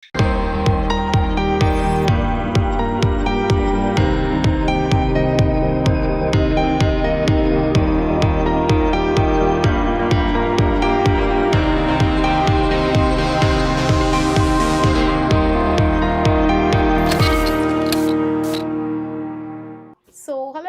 Hello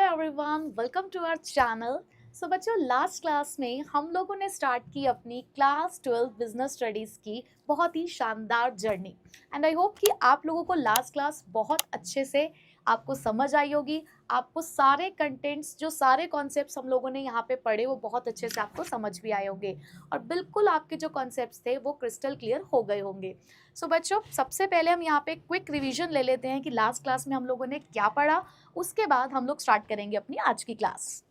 everyone, welcome to our channel. बच्चों, last class में हम लोगों ने स्टार्ट की अपनी क्लास 12 बिजनेस स्टडीज़ की बहुत ही शानदार जर्नी। एंड आई होप कि आप लोगों को लास्ट क्लास बहुत अच्छे से आपको समझ आई होगी। आपको सारे कंटेंट्स, जो सारे कॉन्सेप्ट्स हम लोगों ने यहाँ पे पढ़े, वो बहुत अच्छे से आपको समझ भी आए होंगे और बिल्कुल आपके जो कॉन्सेप्ट्स थे वो क्रिस्टल क्लियर हो गए होंगे। बच्चों, सबसे पहले हम यहाँ पे क्विक रिवीजन ले लेते हैं कि लास्ट क्लास में हम लोगों ने क्या पढ़ा। उसके बाद हम लोग स्टार्ट करेंगे अपनी आज की क्लास।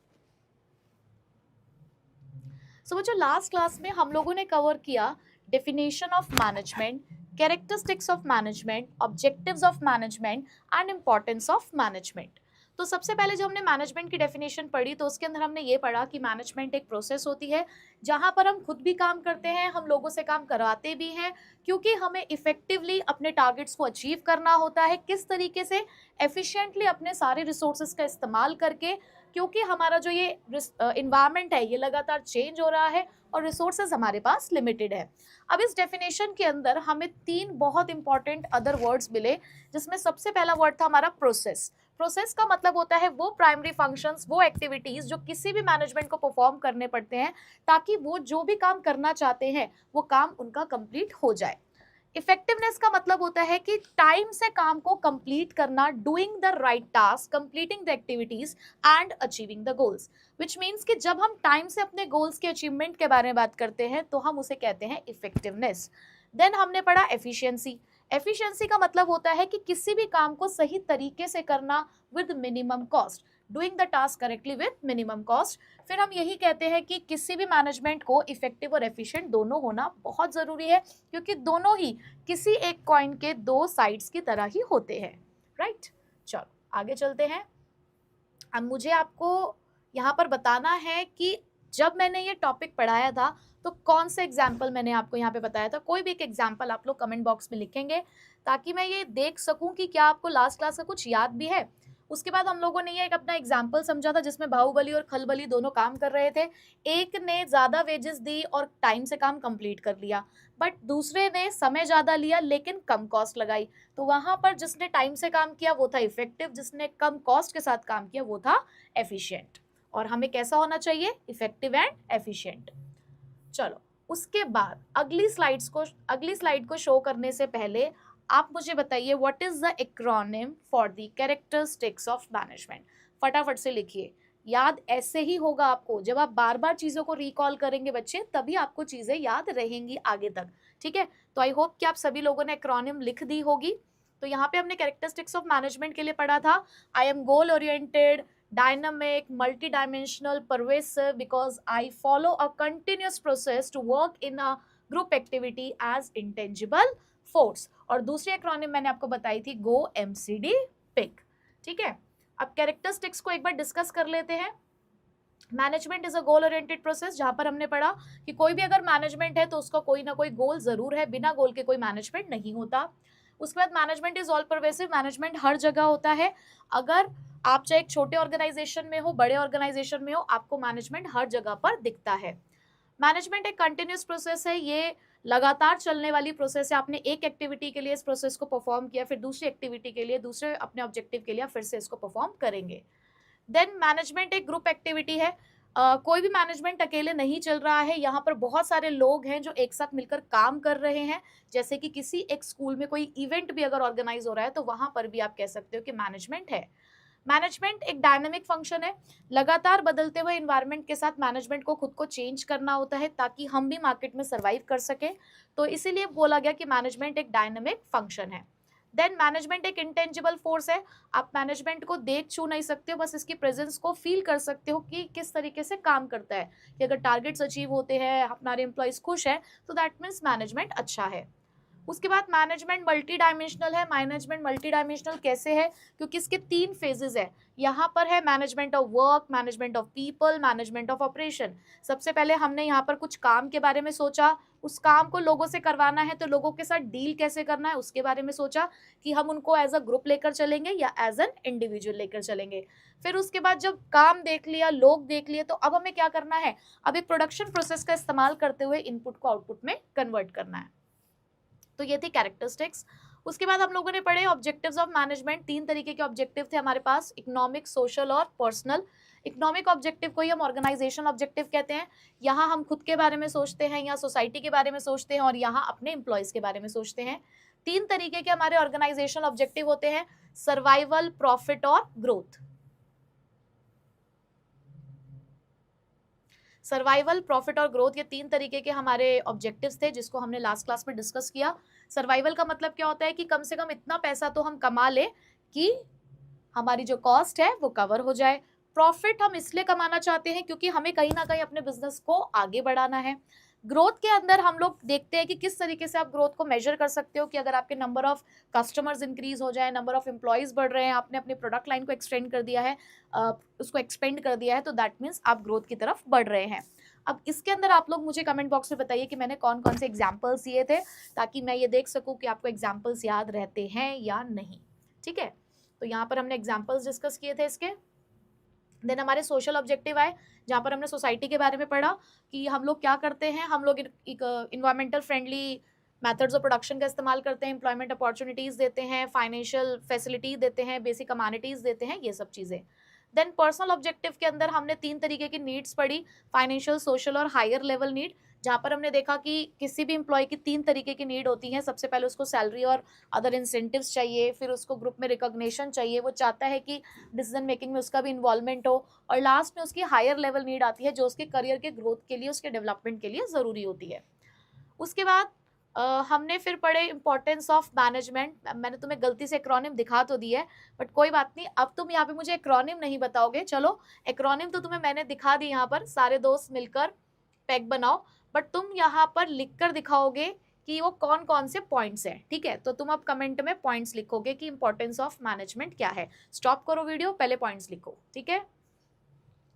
बच्चों, लास्ट क्लास में हम लोगों ने कवर किया definition of management, characteristics of management, objectives of management and importance of management. तो सबसे पहले जब हमने मैनेजमेंट की डेफिनेशन पढ़ी तो उसके अंदर हमने ये पढ़ा कि मैनेजमेंट एक प्रोसेस होती है जहां पर हम खुद भी काम करते हैं, हम लोगों से काम करवाते भी हैं, क्योंकि हमें इफेक्टिवली अपने टारगेट्स को अचीव करना होता है। किस तरीके से? एफिशिएंटली अपने सारे रिसोर्सेज का इस्तेमाल करके, क्योंकि हमारा जो ये इन्वायरमेंट है ये लगातार चेंज हो रहा है और रिसोर्सेज हमारे पास लिमिटेड है। अब इस डेफिनेशन के अंदर हमें 3 बहुत इंपॉर्टेंट अदर वर्ड्स मिले, जिसमें सबसे पहला वर्ड था हमारा प्रोसेस। प्रोसेस का मतलब होता है वो प्राइमरी फंक्शंस, वो एक्टिविटीज जो किसी भी मैनेजमेंट को परफॉर्म करने पड़ते हैं ताकि वो जो भी काम करना चाहते हैं वो काम उनका कंप्लीट हो जाए। इफेक्टिवनेस का मतलब होता है कि टाइम से काम को कंप्लीट करना, doing the right task, completing the activities and achieving the goals. Which means कि जब हम टाइम से अपने गोल्स के अचीवमेंट के बारे में बात करते हैं तो हम उसे कहते हैं इफेक्टिवनेस। देन हमने पढ़ा एफिशिएंसी। एफिशिएंसी का मतलब होता है कि किसी भी काम को सही तरीके से करना with minimum cost, doing the task correctly with minimum cost. फिर हम यही कहते हैं कि किसी भी मैनेजमेंट को इफेक्टिव और एफिशिएंट दोनों होना बहुत ज़रूरी है, क्योंकि दोनों ही किसी एक कॉइन के 2 साइड्स की तरह ही होते हैं। राइट, चलो आगे चलते हैं। अब मुझे आपको यहाँ पर बताना है कि जब मैंने ये टॉपिक पढ़ाया था तो कौन से एग्जाम्पल मैंने आपको यहाँ पे बताया था। कोई भी एक एग्जाम्पल आप लोग कमेंट बॉक्स में लिखेंगे ताकि मैं ये देख सकूं कि क्या आपको लास्ट क्लास का कुछ याद भी है। उसके बाद हम लोगों ने ये एक अपना एग्जाम्पल समझा था जिसमें बाहुबली और खलबली दोनों काम कर रहे थे। एक ने ज़्यादा वेजेस दी और टाइम से काम कंप्लीट कर लिया, बट दूसरे ने समय ज़्यादा लिया लेकिन कम कॉस्ट लगाई। तो वहाँ पर जिसने टाइम से काम किया वो था इफेक्टिव, जिसने कम कॉस्ट के साथ काम किया वो था एफिशिएंट। और हमें कैसा होना चाहिए? Effective and efficient. चलो, उसके बाद अगली स्लाइड को शो करने से पहले आप मुझे बताइए what is the acronym for the characteristics of management. फटाफट से लिखिए। याद ऐसे ही होगा आपको, जब आप बार बार चीज़ों को रिकॉल करेंगे बच्चे, तभी आपको चीज़ें याद रहेंगी आगे तक। ठीक है, तो आई होप कि आप सभी लोगों ने एक्रोनिम लिख दी होगी। तो यहाँ पे हमने कैरेक्टरिस्टिक्स ऑफ मैनेजमेंट के लिए पढ़ा था, I am goal oriented, dynamic, multidimensional, pervasive, because I follow a continuous process to work in a group activity as intangible force। और दूसरी एक्रोनिम मैंने आपको बताई थी गो MCD पिक। ठीक है, अब कैरेक्टरिस्टिक्स को एक बार डिस्कस कर लेते हैं। Management is a goal oriented process, जहां पर हमने पढ़ा कि कोई भी अगर मैनेजमेंट है तो उसका कोई ना कोई गोल जरूर है, बिना गोल के कोई मैनेजमेंट नहीं होता। उसके बाद management is all pervasive, management हर जगह होता है। अगर आप चाहे एक छोटे ऑर्गेनाइजेशन में हो, बड़े ऑर्गेनाइजेशन में हो, आपको मैनेजमेंट हर जगह पर दिखता है। मैनेजमेंट एक कंटिन्यूस प्रोसेस है, ये लगातार चलने वाली प्रोसेस है। आपने एक एक्टिविटी के लिए इस प्रोसेस को परफॉर्म किया, फिर दूसरी एक्टिविटी के लिए, दूसरे अपने ऑब्जेक्टिव के लिए फिर से इसको परफॉर्म करेंगे। देन मैनेजमेंट एक ग्रुप एक्टिविटी है। कोई भी मैनेजमेंट अकेले नहीं चल रहा है, यहाँ पर बहुत सारे लोग हैं जो एक साथ मिलकर काम कर रहे हैं। जैसे कि किसी एक स्कूल में कोई इवेंट भी अगर ऑर्गेनाइज हो रहा है तो वहाँ पर भी आप कह सकते हो कि मैनेजमेंट है। मैनेजमेंट एक डायनामिक फंक्शन है, लगातार बदलते हुए इन्वायरमेंट के साथ मैनेजमेंट को खुद को चेंज करना होता है ताकि हम भी मार्केट में सर्वाइव कर सकें। तो इसीलिए बोला गया कि मैनेजमेंट एक डायनामिक फंक्शन है। देन मैनेजमेंट एक इंटेंजिबल फोर्स है, आप मैनेजमेंट को देख छू नहीं सकते हो, बस इसकी प्रेजेंस को फील कर सकते हो कि किस तरीके से काम करता है। कि अगर टारगेट्स अचीव होते हैं, हमारे एम्प्लॉयज खुश हैं, तो दैट मीन्स मैनेजमेंट अच्छा है। उसके बाद मैनेजमेंट मल्टी डायमेंशनल है। मैनेजमेंट मल्टी डायमेंशनल कैसे है? क्योंकि इसके 3 फेजेस है। यहाँ पर है management of work, management of people, management of operation. सबसे पहले हमने यहाँ पर कुछ काम के बारे में सोचा, उस काम को लोगों से करवाना है तो लोगों के साथ डील कैसे करना है उसके बारे में सोचा कि हम उनको एज अ ग्रुप लेकर चलेंगे या एज एन इंडिविजुअल लेकर चलेंगे। फिर उसके बाद जब काम देख लिया, लोग देख लिए, तो अब हमें क्या करना है? अब एक प्रोडक्शन प्रोसेस का इस्तेमाल करते हुए इनपुट को आउटपुट में कन्वर्ट करना है। तो ये थी कैरेक्टरिस्टिक्स। उसके बाद हम लोगों ने पढ़े ऑब्जेक्टिव्स ऑफ मैनेजमेंट। 3 तरीके के ऑब्जेक्टिव थे हमारे पास, इकोनॉमिक, सोशल और पर्सनल। इकोनॉमिक ऑब्जेक्टिव को ही हम ऑर्गेनाइजेशन ऑब्जेक्टिव कहते हैं। यहाँ हम खुद के बारे में सोचते हैं, यहाँ सोसाइटी के बारे में सोचते हैं और यहाँ अपने एम्प्लॉयज के बारे में सोचते हैं। 3 तरीके के हमारे ऑर्गेनाइजेशन ऑब्जेक्टिव होते हैं, सर्वाइवल, प्रॉफिट और ग्रोथ। सर्वाइवल, प्रॉफिट और ग्रोथ, ये 3 तरीके के हमारे ऑब्जेक्टिव्स थे जिसको हमने लास्ट क्लास में डिस्कस किया। सर्वाइवल का मतलब क्या होता है कि कम से कम इतना पैसा तो हम कमा ले कि हमारी जो कॉस्ट है वो कवर हो जाए। प्रॉफिट हम इसलिए कमाना चाहते हैं क्योंकि हमें कहीं ना कहीं अपने बिजनेस को आगे बढ़ाना है। ग्रोथ के अंदर हम लोग देखते हैं कि किस तरीके से आप ग्रोथ को मेजर कर सकते हो कि अगर आपके नंबर ऑफ कस्टमर्स इंक्रीज हो जाए, नंबर ऑफ एम्प्लॉयज बढ़ रहे हैं, आपने अपने प्रोडक्ट लाइन को एक्सटेंड कर दिया है, उसको एक्सपेंड कर दिया है, तो दैट मीन्स आप ग्रोथ की तरफ बढ़ रहे हैं। अब इसके अंदर आप लोग मुझे कमेंट बॉक्स में बताइए कि मैंने कौन कौन से एग्जाम्पल्स दिए थे, ताकि मैं ये देख सकूं कि आपको एग्जाम्पल्स याद रहते हैं या नहीं। ठीक है, तो यहाँ पर हमने एग्जाम्पल्स डिस्कस किए थे इसके। देन हमारे सोशल ऑब्जेक्टिव आए, जहाँ पर हमने सोसाइटी के बारे में पढ़ा कि हम लोग क्या करते हैं। हम लोग एक environmental friendly methods of production का इस्तेमाल करते हैं, एम्प्लॉयमेंट अपॉर्चुनिटीज़ देते हैं, फाइनेंशियल फैसिलिटी देते हैं, बेसिक कम्युनिटीज़ देते हैं, ये सब चीज़ें। देन पर्सनल ऑब्जेक्टिव के अंदर हमने 3 तरीके की नीड्स पढ़ी, फाइनेंशियल, सोशल और हायर लेवल नीड, जहाँ पर हमने देखा कि किसी भी एम्प्लॉय की 3 तरीके की नीड होती हैं। सबसे पहले उसको सैलरी और अदर इंसेंटिव्स चाहिए, फिर उसको ग्रुप में रिकॉग्निशन चाहिए, वो चाहता है कि डिसीजन मेकिंग में उसका भी इन्वॉल्वमेंट हो, और लास्ट में उसकी हायर लेवल नीड आती है जो उसके करियर के ग्रोथ के लिए, उसके डेवलपमेंट के लिए ज़रूरी होती है। उसके बाद हमने फिर पढ़े इंपॉर्टेंस ऑफ मैनेजमेंट। मैंने तुम्हें गलती से एक्रोनिम दिखा तो दी है, बट कोई बात नहीं, अब तुम यहाँ पे मुझे एक्रोनिम नहीं बताओगे। चलो, एक्रोनिम तो तुम्हें मैंने दिखा दी, यहाँ पर सारे दोस्त मिलकर पैक बनाओ, बट तुम यहाँ पर लिख कर दिखाओगे कि वो कौन कौन से पॉइंट्स हैं। ठीक है, तो तुम अब कमेंट में पॉइंट्स लिखोगे कि इंपॉर्टेंस ऑफ मैनेजमेंट क्या है। स्टॉप करो वीडियो, पहले पॉइंट्स लिखो। ठीक है,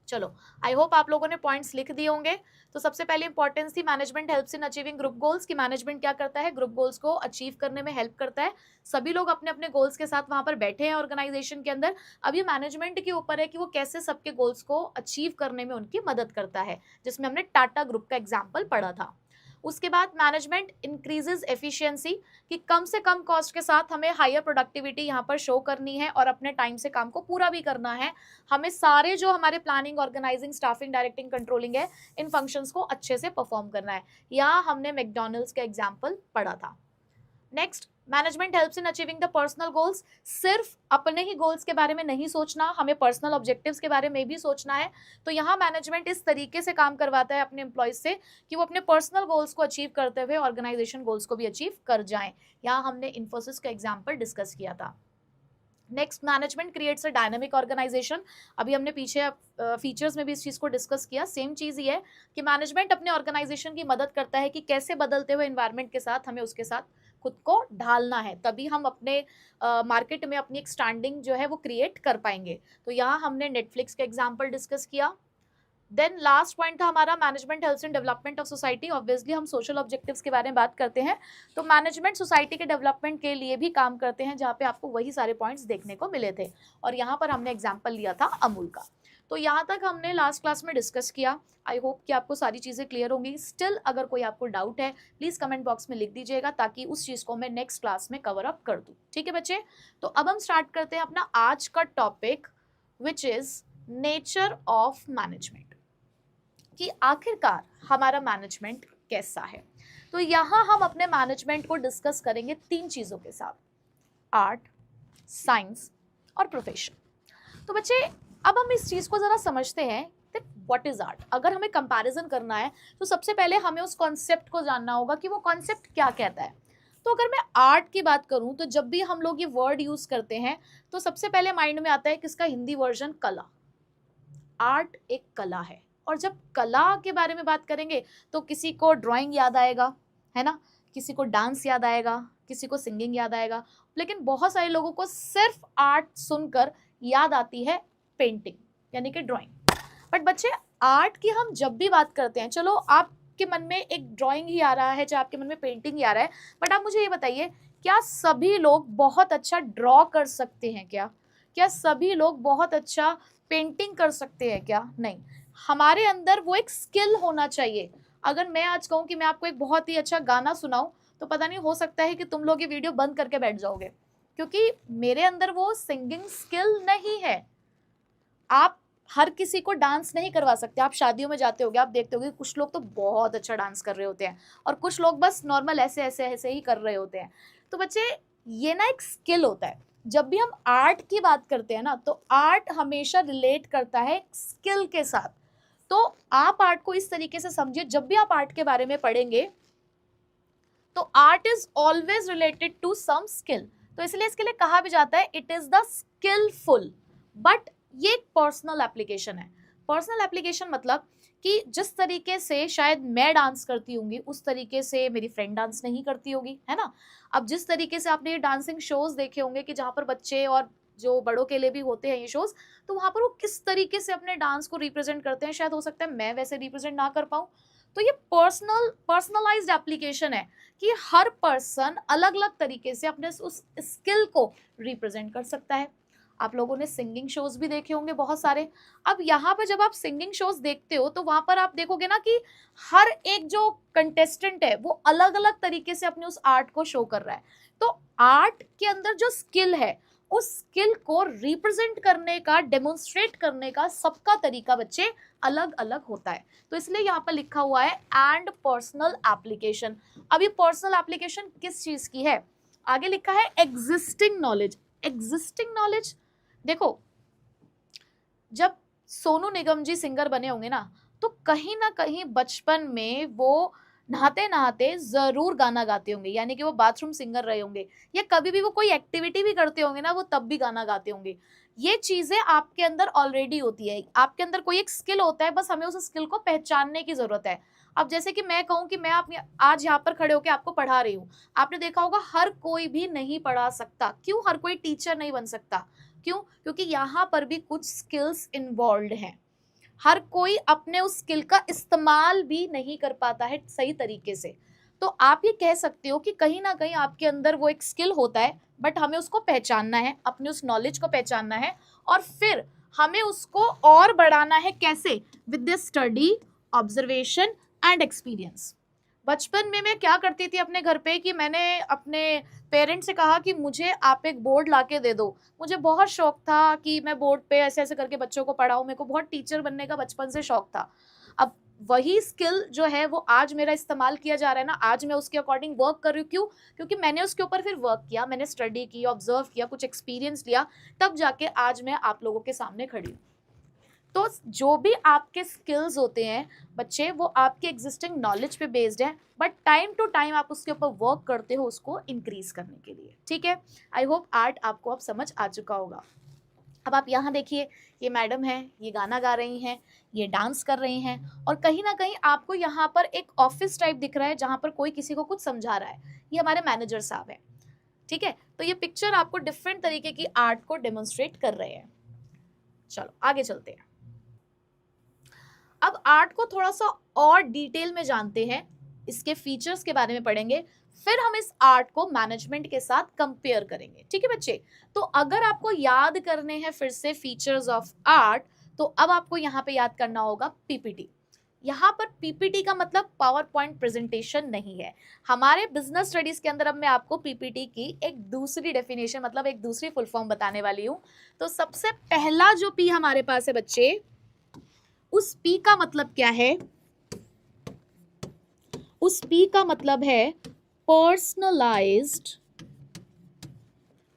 चलो, आई होप आप लोगों ने पॉइंट्स लिख दिए होंगे। तो सबसे पहले इंपॉर्टेंस थी management helps in achieving group goals, कि मैनेजमेंट क्या करता है, ग्रुप गोल्स को अचीव करने में हेल्प करता है। सभी लोग अपने अपने गोल्स के साथ वहां पर बैठे हैं ऑर्गेनाइजेशन के अंदर। अब ये मैनेजमेंट के ऊपर है कि वो कैसे सबके गोल्स को अचीव करने में उनकी मदद करता है, जिसमें हमने टाटा ग्रुप का एग्जाम्पल पढ़ा था। उसके बाद मैनेजमेंट इंक्रीजेज एफिशिएंसी, कि कम से कम कॉस्ट के साथ हमें हायर प्रोडक्टिविटी यहाँ पर शो करनी है और अपने टाइम से काम को पूरा भी करना है। हमें सारे जो हमारे planning, organising, staffing, directing, controlling है, इन फंक्शंस को अच्छे से परफॉर्म करना है। यहाँ हमने मैकडॉनल्ड्स का एग्जाम्पल पढ़ा था। Next, management helps in achieving the personal goals. सिर्फ अपने ही गोल्स के बारे में नहीं सोचना, हमें पर्सनल ऑब्जेक्टिव्स के बारे में भी सोचना है। तो यहाँ मैनेजमेंट इस तरीके से काम करवाता है अपने एम्प्लॉयज से कि वो अपने पर्सनल गोल्स को अचीव करते हुए ऑर्गेनाइजेशन गोल्स को भी अचीव कर जाएं। यहाँ हमने इन्फोसिस का एग्जाम्पल डिस्कस किया था। Next, management creates a dynamic organisation. अभी हमने पीछे फीचर्स में भी इस चीज़ को डिस्कस किया। सेम चीज़ ही है कि मैनेजमेंट अपने ऑर्गेनाइजेशन की मदद करता है कि कैसे बदलते हुए एनवायरनमेंट के साथ हमें उसके साथ खुद को ढालना है, तभी हम अपने मार्केट में अपनी एक स्टैंडिंग जो है वो क्रिएट कर पाएंगे। तो यहाँ हमने नेटफ्लिक्स का एग्जाम्पल डिस्कस किया। देन लास्ट पॉइंट था हमारा management helps in development of society. Obviously हम सोशल ऑब्जेक्टिव्स के बारे में बात करते हैं, तो मैनेजमेंट सोसाइटी के डेवलपमेंट के लिए भी काम करते हैं, जहाँ पे आपको वही सारे पॉइंट्स देखने को मिले थे। और यहाँ पर हमने एग्जाम्पल लिया था अमूल का। तो यहाँ तक हमने लास्ट क्लास में डिस्कस किया। आई होप कि आपको सारी चीज़ें क्लियर होंगी। स्टिल अगर कोई आपको डाउट है, प्लीज़ कमेंट बॉक्स में लिख दीजिएगा, ताकि उस चीज़ को मैं नेक्स्ट क्लास में कवर अप कर दूँ। ठीक है बच्चे, तो अब हम स्टार्ट करते हैं अपना आज का topic, which is nature of management, कि आखिरकार हमारा मैनेजमेंट कैसा है। तो यहाँ हम अपने मैनेजमेंट को डिस्कस करेंगे 3 चीज़ों के साथ, आर्ट, साइंस और प्रोफेशन। तो बच्चे, अब हम इस चीज़ को ज़रा समझते हैं कि व्हाट इज़ आर्ट। अगर हमें कंपैरिजन करना है तो सबसे पहले हमें उस कॉन्सेप्ट को जानना होगा कि वो कॉन्सेप्ट क्या कहता है। तो अगर मैं आर्ट की बात करूँ, तो जब भी हम लोग ये वर्ड यूज़ करते हैं तो सबसे पहले माइंड में आता है किसका, हिंदी वर्जन, कला। आर्ट एक कला है, और जब कला के बारे में बात करेंगे तो किसी को ड्राइंग याद आएगा, है ना, किसी को डांस याद आएगा, किसी को सिंगिंग याद आएगा, लेकिन बहुत सारे लोगों को सिर्फ आर्ट सुनकर याद आती है पेंटिंग यानी कि ड्राइंग। बट बच्चे आर्ट की हम जब भी बात करते हैं, चलो आपके मन में एक ड्राइंग ही आ रहा है, चाहे आपके मन में पेंटिंग ही आ रहा है, बट आप मुझे ये बताइए, क्या सभी लोग बहुत अच्छा ड्रॉ कर सकते हैं क्या सभी लोग बहुत अच्छा पेंटिंग कर सकते हैं क्या? नहीं, हमारे अंदर वो एक स्किल होना चाहिए। अगर मैं आज कहूँ कि मैं आपको एक बहुत ही अच्छा गाना सुनाऊं, तो पता नहीं, हो सकता है कि तुम लोग ये वीडियो बंद करके बैठ जाओगे, क्योंकि मेरे अंदर वो सिंगिंग स्किल नहीं है। आप हर किसी को डांस नहीं करवा सकते। आप शादियों में जाते होगे, आप देखते होगे कुछ लोग तो बहुत अच्छा डांस कर रहे होते हैं और कुछ लोग बस नॉर्मल ऐसे ऐसे ऐसे ही कर रहे होते हैं। तो बच्चे, ये ना एक स्किल होता है। जब भी हम आर्ट की बात करते हैं ना, तो आर्ट हमेशा रिलेट करता है स्किल के साथ। तो आप आर्ट को इस तरीके से समझिए, जब भी आप आर्ट के बारे में पढ़ेंगे तो art is always related to some skill. तो इसलिए इसके लिए कहा भी जाता है it is the skilful. But ये एक पर्सनल एप्लीकेशन है। पर्सनल एप्लीकेशन मतलब कि जिस तरीके से शायद मैं डांस करती होंगी, उस तरीके से मेरी फ्रेंड डांस नहीं करती होगी, है ना। अब जिस तरीके से आपने ये डांसिंग शोज देखे होंगे कि जहाँ पर बच्चे और जो बड़ों के लिए भी होते हैं ये शोज, तो वहां पर वो किस तरीके से अपने डांस को रिप्रेजेंट करते हैं, शायद हो सकता है मैं वैसे रिप्रेजेंट ना कर पाऊँ। तो ये पर्सनलाइज्ड एप्लीकेशन है कि हर पर्सन अलग अलग तरीके से अपने उस स्किल को रिप्रेजेंट कर सकता है। आप लोगों ने सिंगिंग शोज भी देखे होंगे बहुत सारे। अब यहाँ पर जब आप सिंगिंग शोज देखते हो तो वहां पर आप देखोगे ना कि हर एक जो कंटेस्टेंट है वो अलग अलग तरीके से अपने उस आर्ट को शो कर रहा है। तो आर्ट के अंदर जो स्किल है, उस स्किल को रिप्रेजेंट करने का, डेमोन्स्ट्रेट करने का सबका तरीका बच्चे अलग अलग होता है। तो इसलिए यहाँ पर लिखा हुआ है एंड पर्सनल एप्लीकेशन। अब ये पर्सनल एप्लीकेशन किस चीज की है? आगे लिखा है एग्जिस्टिंग नॉलेज। एग्जिस्टिंग नॉलेज, देखो जब सोनू निगम जी सिंगर बने होंगे ना कहीं बचपन में वो नहाते नहाते जरूर गाना गाते होंगे, यानी कि वो बाथरूम सिंगर रहे होंगे, या कभी भी वो कोई एक्टिविटी भी करते होंगे ना, वो तब भी गाना गाते होंगे। ये चीजें आपके अंदर ऑलरेडी होती है। आपके अंदर कोई एक स्किल होता है, बस हमें उस स्किल को पहचानने की जरूरत है। अब जैसे कि मैं कहूँ कि मैं आज यहाँ पर खड़े होकर आपको पढ़ा रही हूँ, आपने देखा होगा हर कोई भी नहीं पढ़ा सकता। क्यों? हर कोई टीचर नहीं बन सकता। क्यों? क्योंकि यहाँ पर भी कुछ स्किल्स इन्वॉल्व हैं। हर कोई अपने उस स्किल का इस्तेमाल भी नहीं कर पाता है सही तरीके से। तो आप ये कह सकते हो कि कहीं ना कहीं आपके अंदर वो एक स्किल होता है, बट हमें उसको पहचानना है, अपने उस नॉलेज को पहचानना है, और फिर हमें उसको और बढ़ाना है। कैसे? With the study, observation and experience. बचपन में मैं क्या करती थी अपने घर पे कि मैंने अपने पेरेंट्स से कहा कि मुझे आप एक बोर्ड ला के दे दो। मुझे बहुत शौक था कि मैं बोर्ड पे ऐसे ऐसे करके बच्चों को पढ़ाऊं। मेरे को बहुत टीचर बनने का बचपन से शौक था। अब वही स्किल जो है वो आज मेरा इस्तेमाल किया जा रहा है ना, आज मैं उसके अकॉर्डिंग वर्क कर रही हूँ। क्यों? क्योंकि मैंने उसके ऊपर फिर वर्क किया, मैंने स्टडी की, ऑब्जर्व किया, कुछ एक्सपीरियंस लिया, तब जाके आज मैं आप लोगों के सामने खड़ी हूँ। तो जो भी आपके स्किल्स होते हैं बच्चे, वो आपके एग्जिस्टिंग नॉलेज पे बेस्ड है, बट टाइम टू टाइम आप उसके ऊपर वर्क करते हो उसको इंक्रीज करने के लिए। ठीक है, आई होप आर्ट आपको अब समझ आ चुका होगा। अब आप यहाँ देखिए, ये मैडम है, ये गाना गा रही हैं, ये डांस कर रही हैं, और कहीं ना कहीं आपको यहाँ पर एक ऑफिस टाइप दिख रहा है जहाँ पर कोई किसी को कुछ समझा रहा है। ये हमारे मैनेजर साहब हैं। ठीक है, तो ये पिक्चर आपको डिफरेंट तरीके की आर्ट को डेमोन्स्ट्रेट कर रहे हैं। चलो आगे चलते हैं। अब आर्ट को थोड़ा सा और डिटेल में जानते हैं, इसके फीचर्स के बारे में पढ़ेंगे, फिर हम इस आर्ट को मैनेजमेंट के साथ कंपेयर करेंगे। ठीक है बच्चे, तो अगर आपको याद करने हैं फिर से फीचर्स ऑफ आर्ट, तो अब आपको यहाँ पे याद करना होगा पीपीटी। यहाँ पर पीपीटी का मतलब पावर पॉइंट प्रेजेंटेशन नहीं है। हमारे बिजनेस स्टडीज के अंदर अब मैं आपको पीपीटी की एक दूसरी डेफिनेशन, मतलब एक दूसरी फुल फॉर्म बताने वाली हूँ। तो सबसे पहला जो पी हमारे पास है बच्चे, उस पी का मतलब क्या है? उस पी का मतलब है पर्सनलाइज्ड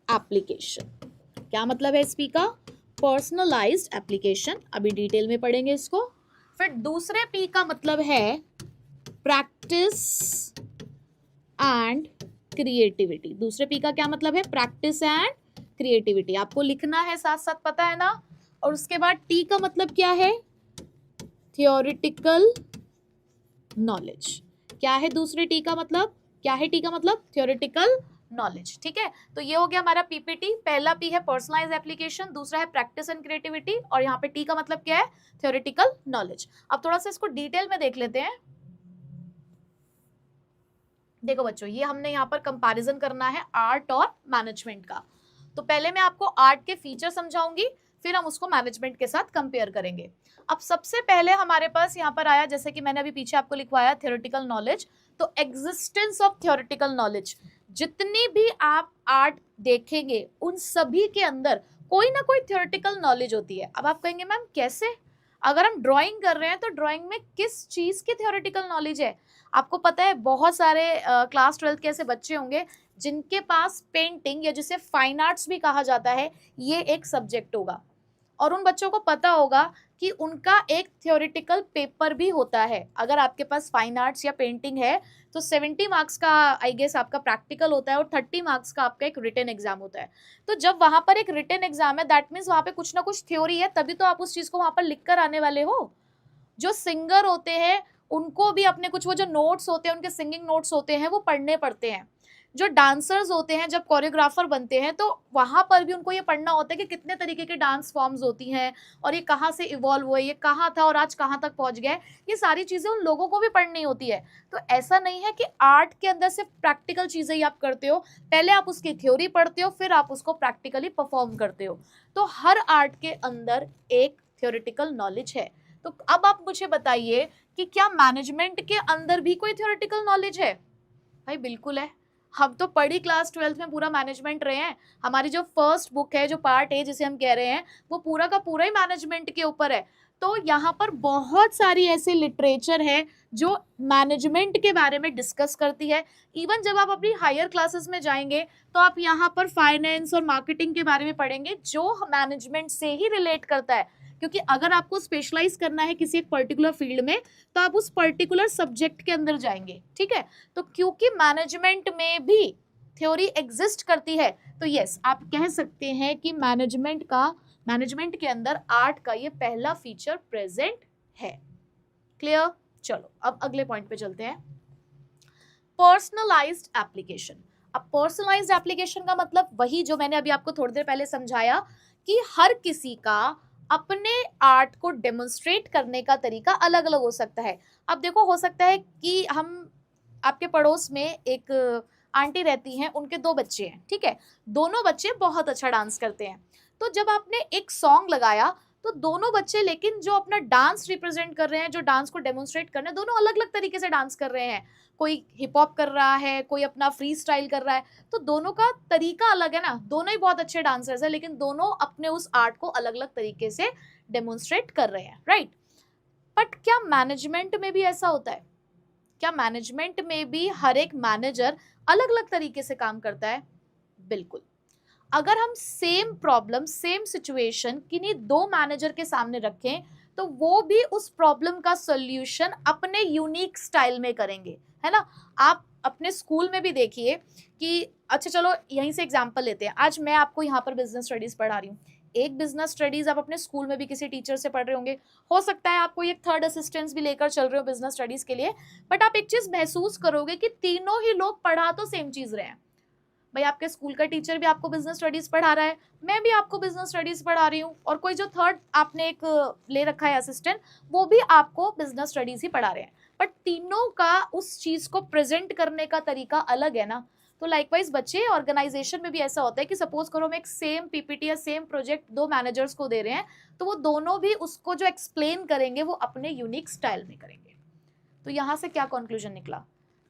एप्लीकेशन। क्या मतलब है इस पी का? Personalised application. अभी डिटेल में पढ़ेंगे इसको। फिर दूसरे पी का मतलब है प्रैक्टिस एंड क्रिएटिविटी। दूसरे पी का क्या मतलब है? Practice and creativity. आपको लिखना है साथ साथ, पता है ना। और उसके बाद टी का मतलब क्या है? Theoretical knowledge. क्या है दूसरे टी का मतलब? क्या है टी का मतलब? Theoretical knowledge. ठीक है, तो ये हो गया हमारा पीपीटी। पहला पी है पर्सनलाइज एप्लीकेशन, दूसरा है प्रैक्टिस एंड क्रिएटिविटी, और यहाँ पे टी का मतलब क्या है? Theoretical knowledge. अब थोड़ा सा इसको डिटेल में देख लेते हैं। देखो बच्चों, ये हमने यहाँ पर कंपैरिजन करना है आर्ट और मैनेजमेंट का। तो पहले मैं आपको आर्ट के फीचर समझाऊंगी, फिर हम उसको मैनेजमेंट के साथ कंपेयर करेंगे। अब सबसे पहले हमारे पास यहाँ पर आया, जैसे कि मैंने अभी पीछे आपको लिखवाया, थ्योरेटिकल नॉलेज। तो एग्जिस्टेंस ऑफ थ्योरेटिकल नॉलेज, जितनी भी आप आर्ट देखेंगे उन सभी के अंदर कोई ना कोई थ्योरेटिकल नॉलेज होती है। अब आप कहेंगे मैम कैसे? अगर हम ड्राइंग कर रहे हैं तो ड्राइंग में किस चीज की थ्योरेटिकल नॉलेज है? आपको पता है बहुत सारे क्लास 12 के ऐसे बच्चे होंगे जिनके पास पेंटिंग, या जिसे फाइन आर्ट्स भी कहा जाता है, ये एक सब्जेक्ट होगा, और उन बच्चों को पता होगा कि उनका एक थ्योरेटिकल पेपर भी होता है। अगर आपके पास फाइन आर्ट्स या पेंटिंग है तो 70 मार्क्स का आई गेस आपका प्रैक्टिकल होता है और 30 मार्क्स का आपका एक रिटन एग्जाम होता है। तो जब वहां पर एक रिटन एग्जाम है, दैट मीन्स वहां पे कुछ ना कुछ थ्योरी है, तभी तो आप उस चीज को वहां पर लिख कर आने वाले हो। जो सिंगर होते हैं उनको भी अपने कुछ वो जो नोट्स होते हैं, उनके सिंगिंग नोट्स होते हैं, वो पढ़ने पड़ते हैं। जो डांसर्स होते हैं जब कोरियोग्राफर बनते हैं तो वहां पर भी उनको ये पढ़ना होता है कि कितने तरीके के डांस फॉर्म्स होती हैं, और ये कहाँ से इवॉल्व हुए, ये कहाँ था और आज कहाँ तक पहुंच गया है। ये सारी चीजें उन लोगों को भी पढ़नी होती है। तो ऐसा नहीं है कि आर्ट के अंदर सिर्फ प्रैक्टिकल चीजें ही आप करते हो, पहले आप उसकी थ्योरी पढ़ते हो, फिर आप उसको प्रैक्टिकली परफॉर्म करते हो। तो हर आर्ट के अंदर एक थ्योरेटिकल नॉलेज है। तो अब आप मुझे बताइए कि क्या मैनेजमेंट के अंदर भी कोई थ्योरेटिकल नॉलेज है? भाई बिल्कुल है। हम तो पढ़ी क्लास 12 में पूरा मैनेजमेंट रहे हैं। हमारी जो फर्स्ट बुक है, जो पार्ट ए जिसे हम कह रहे हैं, वो पूरा का पूरा ही मैनेजमेंट के ऊपर है। तो यहाँ पर बहुत सारी ऐसे लिटरेचर है जो मैनेजमेंट के बारे में डिस्कस करती है। इवन जब आप अपनी हायर क्लासेस में जाएंगे तो आप यहाँ पर फाइनेंस और मार्केटिंग के बारे में पढ़ेंगे, जो मैनेजमेंट से ही रिलेट करता है। क्योंकि अगर आपको स्पेशलाइज करना है किसी एक पर्टिकुलर फील्ड में तो आप उस पर्टिकुलर सब्जेक्ट के अंदर जाएंगे। ठीक है, तो क्योंकि मैनेजमेंट में भी थ्योरी एग्जिस्ट करती है, तो यस आप कह सकते हैं कि मैनेजमेंट के अंदर आर्ट का ये पहला फीचर प्रेजेंट है। क्लियर? चलो अब अगले पॉइंट पे चलते हैं, पर्सनलाइज्ड एप्लीकेशन। अब पर्सनलाइज्ड एप्लीकेशन का मतलब वही जो मैंने अभी आपको थोड़ी देर पहले समझाया कि हर किसी का अपने आर्ट को डेमोन्स्ट्रेट करने का तरीका अलग अलग हो सकता है। अब देखो, हो सकता है कि हम आपके पड़ोस में एक आंटी रहती हैं, उनके 2 बच्चे हैं। ठीक है, दोनों बच्चे बहुत अच्छा डांस करते हैं। तो जब आपने एक सॉन्ग लगाया तो दोनों बच्चे, लेकिन जो अपना डांस रिप्रेजेंट कर रहे हैं, जो डांस को डेमोन्स्ट्रेट कर रहे हैं, दोनों अलग अलग तरीके से डांस कर रहे हैं। कोई हिप हॉप कर रहा है, कोई अपना फ्री स्टाइल कर रहा है। तो दोनों का तरीका अलग है ना, दोनों ही बहुत अच्छे डांसर्स हैं, लेकिन दोनों अपने उस आर्ट को अलग अलग तरीके से डेमोन्स्ट्रेट कर रहे हैं, राइट? बट क्या मैनेजमेंट में भी ऐसा होता है? क्या मैनेजमेंट में भी हर एक मैनेजर अलग अलग तरीके से काम करता है? बिल्कुल। अगर हम सेम प्रॉब्लम, सेम सिचुएशन किन्हीं 2 मैनेजर के सामने रखें तो वो भी उस प्रॉब्लम का सॉल्यूशन अपने यूनिक स्टाइल में करेंगे, है ना? आप अपने स्कूल में भी देखिए कि, अच्छा चलो यहीं से एग्जांपल लेते हैं। आज मैं आपको यहाँ पर बिजनेस स्टडीज पढ़ा रही हूँ, एक बिजनेस स्टडीज आप अपने स्कूल में भी किसी टीचर से पढ़ रहे होंगे, हो सकता है आपको एक थर्ड असिस्टेंस भी लेकर चल रहे हो बिजनेस स्टडीज के लिए। बट आप एक चीज महसूस करोगे कि तीनों ही लोग पढ़ा तो सेम चीज रहे हैं। भाई आपके स्कूल का टीचर भी आपको बिजनेस स्टडीज पढ़ा रहा है, मैं भी आपको बिजनेस स्टडीज पढ़ा रही हूँ, और कोई जो थर्ड आपने एक ले रखा है असिस्टेंट, वो भी आपको बिजनेस स्टडीज ही पढ़ा रहे हैं। बट तीनों का उस चीज को प्रेजेंट करने का तरीका अलग है ना। तो लाइकवाइज बच्चे, ऑर्गेनाइजेशन में भी ऐसा होता है कि सपोज करो हम एक सेम पीपीटी या सेम प्रोजेक्ट 2 मैनेजर्स को दे रहे हैं, तो वो दोनों भी उसको जो एक्सप्लेन करेंगे वो अपने यूनिक स्टाइल में करेंगे। तो यहाँ से क्या कंक्लूजन निकला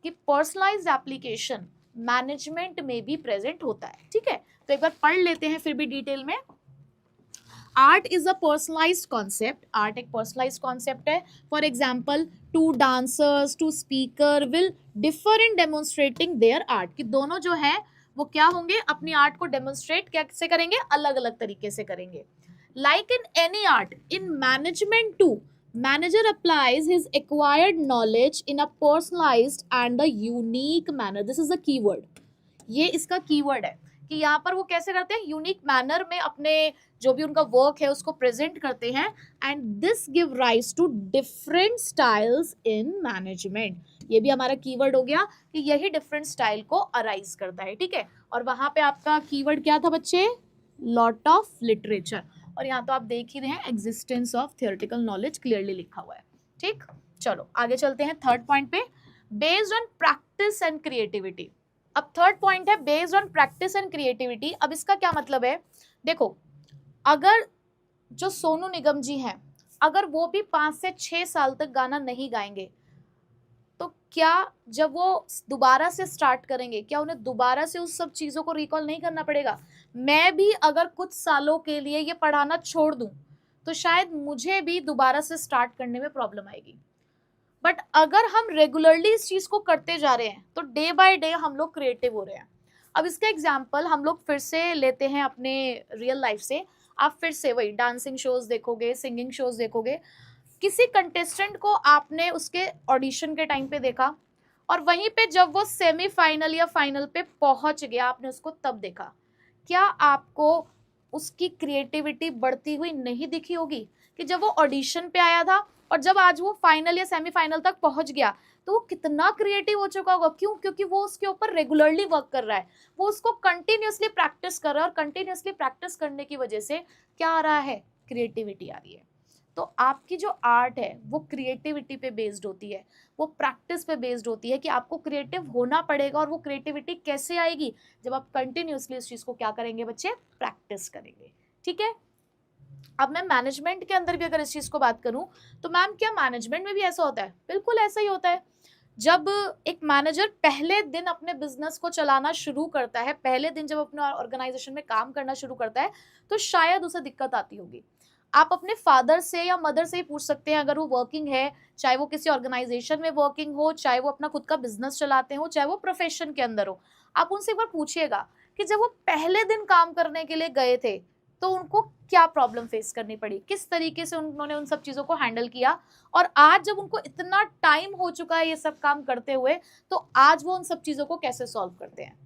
कि पर्सनलाइज्ड एप्लीकेशन मैनेजमेंट में भी प्रेजेंट होता है। ठीक है, तो एक बार पढ़ लेते हैं फिर भी डिटेल में। Art is a personalised concept. Art एक पर्सनलाइज्ड कॉन्सेप्ट है। For example, 2 dancers, 2 speaker will differ in demonstrating their art, कि दोनों जो है वो क्या होंगे, अपनी आर्ट को डेमोन्स्ट्रेट कैसे करेंगे, अलग अलग तरीके से करेंगे। Like in any art, in management too, manager applies his acquired knowledge in a personalized and a unique manner. This is the keyword. ये इसका कीवर्ड है कि यहाँ पर वो कैसे करते हैं, यूनिक मैनर में अपने जो भी उनका वर्क है उसको प्रेजेंट करते हैं। And this give rise to different styles in management. ये भी हमारा कीवर्ड हो गया कि यही डिफरेंट स्टाइल को अराइज करता है, ठीक है। और वहां पे आपका कीवर्ड क्या था बच्चे, लॉट ऑफ लिटरेचर, और यहाँ तो आप देख ही रहे हैं existence of theoretical knowledge clearly लिखा हुआ है, ठीक। चलो आगे चलते हैं थर्ड पॉइंट पे, based on practice and creativity. अब थर्ड पॉइंट है based on practice and creativity. अब इसका क्या मतलब है, देखो अगर जो सोनू निगम जी हैं, अगर वो भी 5 से 6 साल तक गाना नहीं गाएंगे, तो क्या जब वो दोबारा से स्टार्ट करेंगे, क्या उन्हें दोबारा से उस सब चीजों को रिकॉल नहीं करना पड़ेगा। मैं भी अगर कुछ सालों के लिए ये पढ़ाना छोड़ दूं, तो शायद मुझे भी दोबारा से स्टार्ट करने में प्रॉब्लम आएगी। बट अगर हम रेगुलरली इस चीज को करते जा रहे हैं, तो डे बाय डे हम लोग क्रिएटिव हो रहे हैं। अब इसका एग्जाम्पल हम लोग फिर से लेते हैं अपने रियल लाइफ से। आप फिर से वही डांसिंग शोज देखोगे, सिंगिंग शोज देखोगे, किसी कंटेस्टेंट को आपने उसके ऑडिशन के टाइम पे देखा, और वहीं पे जब वो सेमीफाइनल या फाइनल पे पहुंच गया, आपने उसको तब देखा, क्या आपको उसकी क्रिएटिविटी बढ़ती हुई नहीं दिखी होगी कि जब वो ऑडिशन पे आया था और जब आज वो फाइनल या सेमीफाइनल तक पहुंच गया, तो वो कितना क्रिएटिव हो चुका होगा। क्यों? क्योंकि वो उसके ऊपर रेगुलरली वर्क कर रहा है, वो उसको कंटिन्यूअसली प्रैक्टिस कर रहा है, और कंटिन्यूअसली प्रैक्टिस करने की वजह से क्या आ रहा है, क्रिएटिविटी आ रही है। तो आपकी जो आर्ट है वो क्रिएटिविटी पे बेस्ड होती है, वो प्रैक्टिस पे बेस्ड होती है कि आपको क्रिएटिव होना पड़ेगा। और वो क्रिएटिविटी कैसे आएगी, जब आप कंटिन्यूअसली इस चीज को क्या करेंगे बच्चे, प्रैक्टिस करेंगे, ठीक है। अब मैं मैनेजमेंट के अंदर भी अगर इस चीज को बात करूं, तो मैम क्या मैनेजमेंट में भी ऐसा होता है? बिल्कुल ऐसा ही होता है। जब एक मैनेजर पहले दिन अपने बिजनेस को चलाना शुरू करता है, पहले दिन जब अपने ऑर्गेनाइजेशन में काम करना शुरू करता है, तो शायद उसे दिक्कत आती होगी। आप अपने फादर से या मदर से ही पूछ सकते हैं, अगर वो वर्किंग है, चाहे वो किसी ऑर्गेनाइजेशन में वर्किंग हो, चाहे वो अपना खुद का बिजनेस चलाते हो, चाहे वो प्रोफेशन के अंदर हो, आप उनसे एक बार पूछिएगा कि जब वो पहले दिन काम करने के लिए गए थे, तो उनको क्या प्रॉब्लम फेस करनी पड़ी, किस तरीके से उन्होंने उन सब चीजों को हैंडल किया, और आज जब उनको इतना टाइम हो चुका है ये सब काम करते हुए, तो आज वो उन सब चीजों को कैसे सॉल्व करते हैं।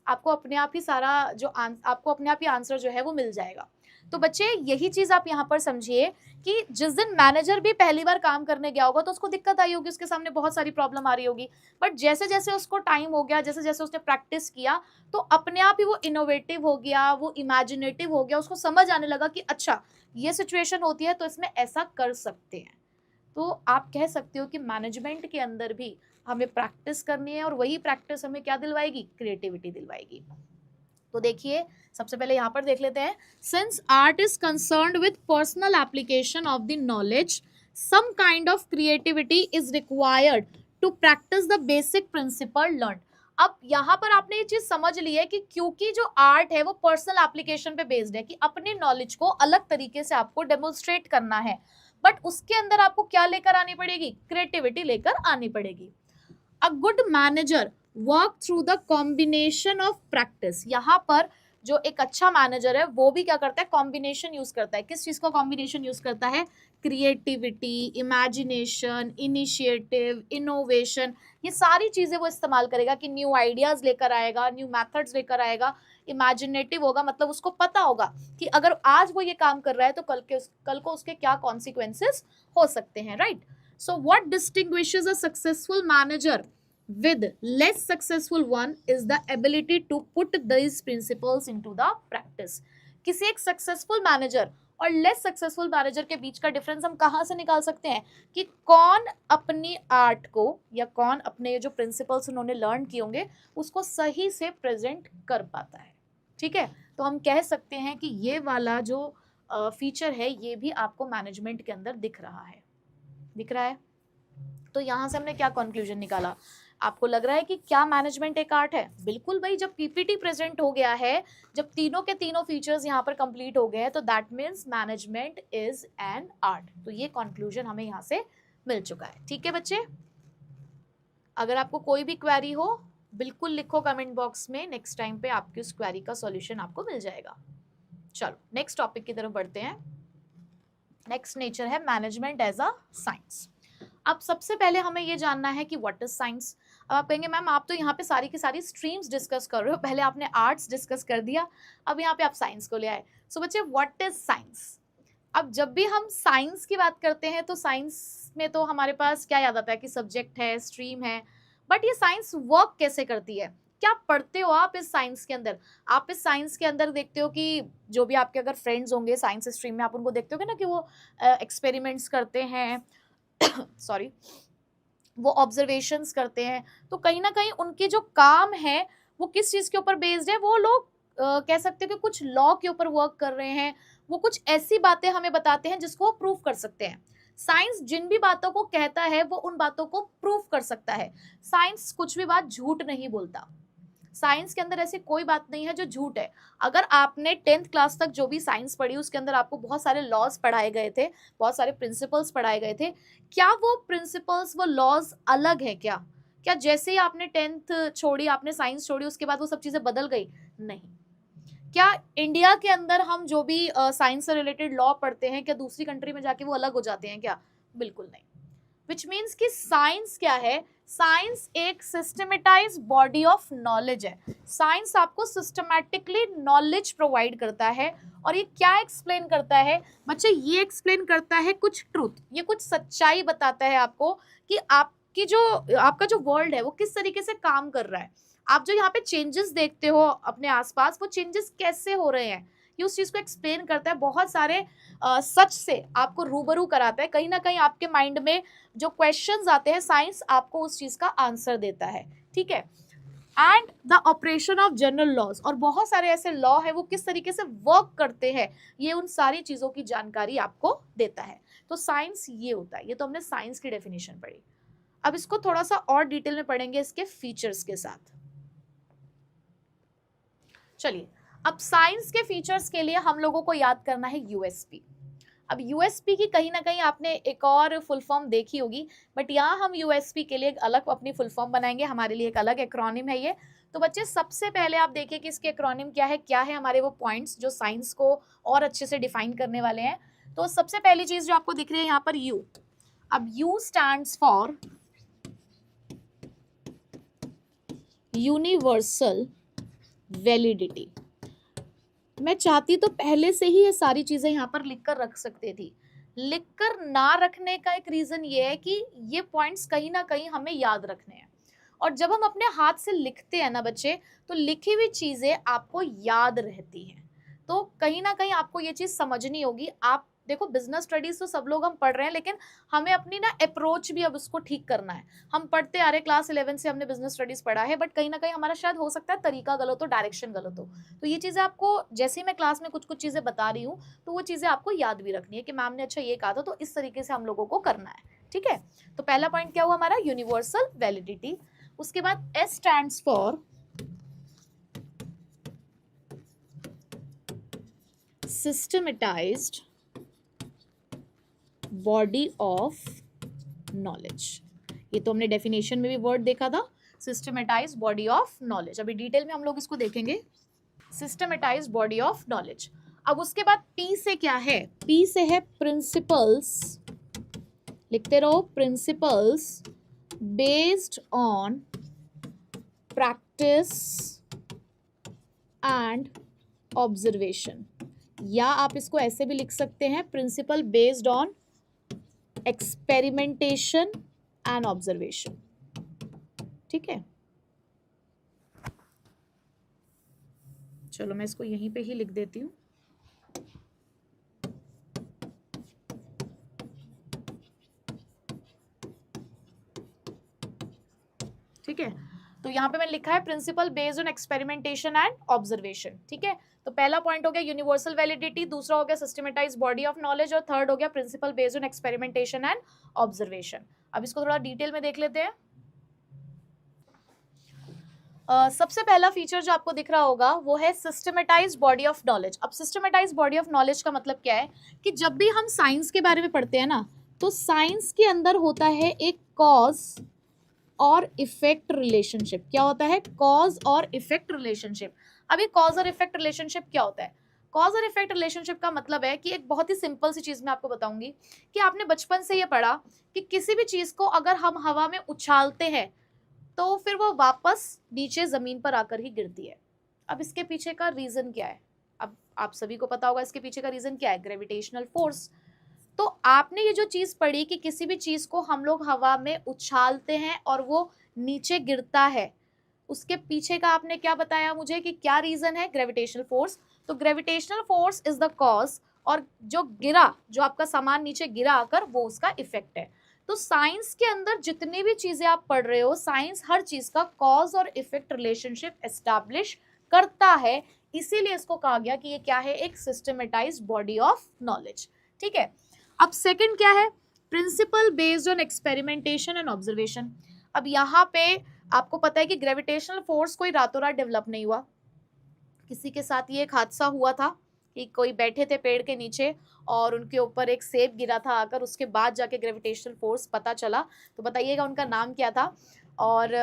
आपको अपने आप ही सारा जो आपको अपने आप ही आंसर जो है वो मिल जाएगा। तो बच्चे यही चीज आप यहाँ पर समझिए कि जिस दिन मैनेजर भी पहली बार काम करने गया होगा, तो उसको दिक्कत आई होगी, उसके सामने बहुत सारी प्रॉब्लम आ रही होगी, बट जैसे जैसे उसको टाइम हो गया, जैसे जैसे उसने प्रैक्टिस किया, तो अपने आप ही वो इनोवेटिव हो गया, वो इमेजिनेटिव हो गया, उसको समझ आने लगा कि अच्छा ये सिचुएशन होती है तो इसमें ऐसा कर सकते हैं। तो आप कह सकते हो कि मैनेजमेंट के अंदर भी हमें प्रैक्टिस करनी है, और वही प्रैक्टिस हमें क्या दिलवाएगी, क्रिएटिविटी दिलवाएगी। तो देखिए सबसे पहले यहाँ पर देख लेते हैं, since art is concerned with personal application of the knowledge, some kind of creativity is required to practise the basic principle learn. अब यहाँ पर आपने ये चीज समझ ली है कि क्योंकि जो आर्ट है वो पर्सनल एप्लीकेशन पे बेस्ड है, कि अपनी नॉलेज को अलग तरीके से आपको डेमोन्स्ट्रेट करना है, बट उसके अंदर आपको क्या लेकर आनी पड़ेगी, क्रिएटिविटी लेकर आनी पड़ेगी। A good manager work through the combination of practice. यहाँ पर जो एक अच्छा मैनेजर है वो भी क्या करता है, कॉम्बिनेशन यूज करता है। किस चीज का कॉम्बिनेशन यूज करता है, क्रिएटिविटी, इमेजिनेशन, इनिशिएटिव, इनोवेशन, ये सारी चीजें वो इस्तेमाल करेगा, कि न्यू आइडियाज लेकर आएगा, न्यू मेथड्स लेकर आएगा, इमेजिनेटिव होगा, मतलब उसको पता होगा कि अगर आज वो ये काम कर रहा है तो कल को उसके क्या कॉन्सिक्वेंसेस हो सकते हैं, right. So what distinguishes a successful manager with less successful one is the ability to put these principles into the practice। किसी एक सक्सेसफुल मैनेजर और लेस सक्सेसफुल मैनेजर के बीच का डिफरेंस हम कहाँ से निकाल सकते हैं, कि कौन अपनी आर्ट को या कौन अपने जो प्रिंसिपल्स उन्होंने लर्न किए होंगे उसको सही से प्रेजेंट कर पाता है, ठीक है। तो हम कह सकते हैं कि ये वाला जो फीचर है ये भी आपको मैनेजमेंट के अंदर दिख रहा है। तो यहाँ से हमने क्या कंक्लूजन निकाला, आपको लग रहा है कि क्या मैनेजमेंट एक आर्ट है? बिल्कुल भाई, जब पीपीटी प्रेजेंट हो गया है, जब तीनों के तीनों फीचर्स यहाँ पर कंप्लीट हो गए हैं, तो that means management is an art. तो ये कंक्लूजन हमें यहाँ से मिल चुका है, ठीक है बच्चे। अगर आपको कोई भी क्वेरी हो बिल्कुल लिखो कमेंट बॉक्स में, नेक्स्ट टाइम पे आपकी उस क्वेरी का सॉल्यूशन आपको मिल जाएगा। चलो नेक्स्ट टॉपिक की तरफ बढ़ते हैं। नेक्स्ट नेचर है मैनेजमेंट एज अ साइंस। अब सबसे पहले हमें ये जानना है कि व्हाट इज साइंस। अब आप कहेंगे मैम आप तो यहाँ पे सारी की सारी स्ट्रीम्स डिस्कस कर रहे हो, पहले आपने आर्ट्स डिस्कस कर दिया, अब यहाँ पे आप साइंस को ले आए। सो बच्चे व्हाट इज साइंस? अब जब भी हम साइंस की बात करते हैं तो साइंस में तो हमारे पास क्या याद आता है कि सब्जेक्ट है, स्ट्रीम है, बट ये साइंस वर्क कैसे करती है, क्या पढ़ते हो आप इस साइंस के अंदर? आप इस साइंस के अंदर देखते हो कि जो भी आपके अगर फ्रेंड्स होंगे साइंस स्ट्रीम में, आप उनको देखते हो ना कि वो एक्सपेरिमेंट्स करते हैं सॉरी, वो ऑब्जर्वेशंस करते हैं, तो कहीं ना कहीं उनके जो काम है वो किस चीज के ऊपर बेस्ड है, वो लोग कह सकते हैं कि कुछ लॉ के ऊपर वर्क कर रहे हैं, वो कुछ ऐसी बातें हमें बताते हैं जिसको वो प्रूव कर सकते हैं। साइंस जिन भी बातों को कहता है वो उन बातों को प्रूव कर सकता है। साइंस कुछ भी बात झूठ नहीं बोलता। साइंस के अंदर ऐसी कोई बात नहीं है जो झूठ है। अगर आपने 10th क्लास तक जो भी साइंस पढ़ी उसके अंदर आपको बहुत सारे लॉज पढ़ाए गए थे, बहुत सारे प्रिंसिपल्स पढ़ाए गए थे, क्या वो प्रिंसिपल्स वो लॉज अलग है क्या? क्या जैसे ही आपने 10th छोड़ी, आपने साइंस छोड़ी, उसके बाद वो सब चीजें बदल गई? नहीं। क्या इंडिया के अंदर हम जो भी साइंस से रिलेटेड लॉ पढ़ते हैं क्या दूसरी कंट्री में जाके वो अलग हो जाते हैं क्या? बिल्कुल नहीं। विच मीन्स कि साइंस क्या है? साइंस एक सिस्टमेटाइज बॉडी ऑफ नॉलेज है। साइंस आपको सिस्टमैटिकली नॉलेज प्रोवाइड करता है। और ये क्या एक्सप्लेन करता है बच्चे? ये एक्सप्लेन करता है कुछ ट्रूथ, ये कुछ सच्चाई बताता है आपको कि आपकी जो आपका जो वर्ल्ड है वो किस तरीके से काम कर रहा है। आप जो यहाँ पे चेंजेस देखते हो अपने आसपास, वो चेंजेस कैसे हो रहे हैं, ये उस चीज को एक्सप्लेन करता है। बहुत सारे सच से आपको रूबरू कराता है। कहीं ना कहीं आपके माइंड में जो क्वेश्चंस आते हैं, साइंस आपको उस चीज का आंसर देता है। ठीक है। And the operation of general laws, और बहुत सारे ऐसे लॉ है वो किस तरीके से वर्क करते हैं, ये उन सारी चीजों की जानकारी आपको देता है। तो साइंस ये होता है। ये तो हमने साइंस की डेफिनेशन पढ़ी। अब इसको थोड़ा सा और डिटेल में पढ़ेंगे इसके फीचर्स के साथ। चलिए, अब साइंस के फीचर्स के लिए हम लोगों को याद करना है यूएसपी। अब यूएसपी की कहीं ना कहीं आपने एक और फुल फॉर्म देखी होगी, बट यहाँ हम यूएसपी के लिए एक अलग अपनी फुल फॉर्म बनाएंगे। हमारे लिए एक अलग एक्रोनिम है ये। तो बच्चे सबसे पहले आप देखिए कि इसके एक्रोनिम क्या है हमारे वो पॉइंट्स जो साइंस को और अच्छे से डिफाइन करने वाले हैं। तो सबसे पहली चीज जो आपको दिख रही है यहाँ पर यू। अब you stands for universal validity. मैं चाहती तो पहले से ही ये सारी चीजें यहाँ पर लिखकर रख सकते थी। लिखकर ना रखने का एक रीजन ये है कि ये पॉइंट्स कहीं ना कहीं हमें याद रखने हैं। और जब हम अपने हाथ से लिखते हैं ना बच्चे, तो लिखी हुई चीजें आपको याद रहती हैं। तो कहीं ना कहीं आपको ये चीज समझनी होगी। आप देखो, बिजनेस स्टडीज तो सब लोग हम पढ़ रहे हैं, लेकिन हमें अपनी ना अप्रोच भी अब उसको ठीक करना है। हम पढ़ते आ रहे, क्लास 11 से हमने बिजनेस स्टडीज पढ़ा है, बट कहीं ना कहीं हमारा शायद हो सकता है तरीका गलत हो, डायरेक्शन गलत हो। तो ये चीजें आपको, जैसे ही मैं क्लास में कुछ कुछ चीजें बता रही हूँ, तो वो चीजें आपको याद भी रखनी है कि मैम ने अच्छा ये कहा था, तो इस तरीके से हम लोगों को करना है। ठीक है। तो पहला पॉइंट क्या हुआ हमारा? Universal validity. उसके बाद S stands for systematised body of knowledge. ये तो हमने डेफिनेशन में भी वर्ड देखा था, सिस्टमेटाइज्ड बॉडी ऑफ नॉलेज। अभी डिटेल में हम लोग इसको देखेंगे, सिस्टमेटाइज्ड बॉडी ऑफ नॉलेज। अब उसके बाद पी से क्या है? पी से है प्रिंसिपल्स। लिखते रहो, principles based on practice and observation, या आप इसको ऐसे भी लिख सकते हैं, principle based on experimentation and observation. ठीक है। चलो मैं इसको यहीं पे ही लिख देती हूँ। ठीक है। तो यहाँ पे मैंने लिखा है principle based on experimentation and observation. ठीक है। तो पहला पॉइंट हो गया यूनिवर्सल वैलिडिटी, दूसरा हो गया सिस्टमेटाइज्ड बॉडी ऑफ नॉलेज, और थर्ड हो गया principle based on experimentation and observation. अब इसको थोड़ा डिटेल में देख लेते हैं। सबसे पहला फीचर जो आपको दिख रहा होगा वो है सिस्टमेटाइज्ड बॉडी ऑफ नॉलेज। अब सिस्टमेटाइज्ड बॉडी ऑफ नॉलेज का मतलब क्या है कि जब भी हम साइंस के बारे में पढ़ते हैं ना, तो साइंस के अंदर होता है एक कॉज और इफेक्ट रिलेशनशिप। क्या होता है? कॉज और इफेक्ट रिलेशनशिप। अभी कॉज और इफेक्ट रिलेशनशिप क्या होता है? कॉज और इफेक्ट रिलेशनशिप का मतलब है कि एक बहुत ही सिंपल सी चीज मैं आपको बताऊंगी कि आपने बचपन से ये पढ़ा कि किसी भी चीज को अगर हम हवा में उछालते हैं तो फिर वो वापस नीचे जमीन पर आकर ही गिरती है। अब इसके पीछे का रीजन क्या है? अब आप सभी को पता होगा इसके पीछे का रीजन क्या है, ग्रेविटेशनल फोर्स। तो आपने ये जो चीज पढ़ी कि किसी भी चीज को हम लोग हवा में उछालते हैं और वो नीचे गिरता है, उसके पीछे का आपने क्या बताया मुझे कि क्या रीजन है, ग्रेविटेशनल फोर्स। तो gravitational force is the cause, और जो गिरा, जो आपका सामान नीचे गिरा आकर, वो उसका इफेक्ट है। तो साइंस के अंदर जितनी भी चीजें आप पढ़ रहे हो, साइंस हर चीज का कॉज और इफेक्ट रिलेशनशिप एस्टैब्लिश करता है, इसीलिए इसको कहा गया कि ये क्या है, एक सिस्टमेटाइज्ड बॉडी ऑफ नॉलेज। ठीक है, अब सेकंड क्या है, principle based on experimentation and observation. अब यहाँ पे आपको पता है कि ग्रेविटेशनल फोर्स कोई रातों रात डेवलप नहीं हुआ, किसी के साथ ये एक हादसा हुआ था कि कोई बैठे थे पेड़ के नीचे और उनके ऊपर एक सेब गिरा था आकर, उसके बाद जाके ग्रेविटेशनल फोर्स पता चला। तो बताइएगा उनका नाम क्या था। और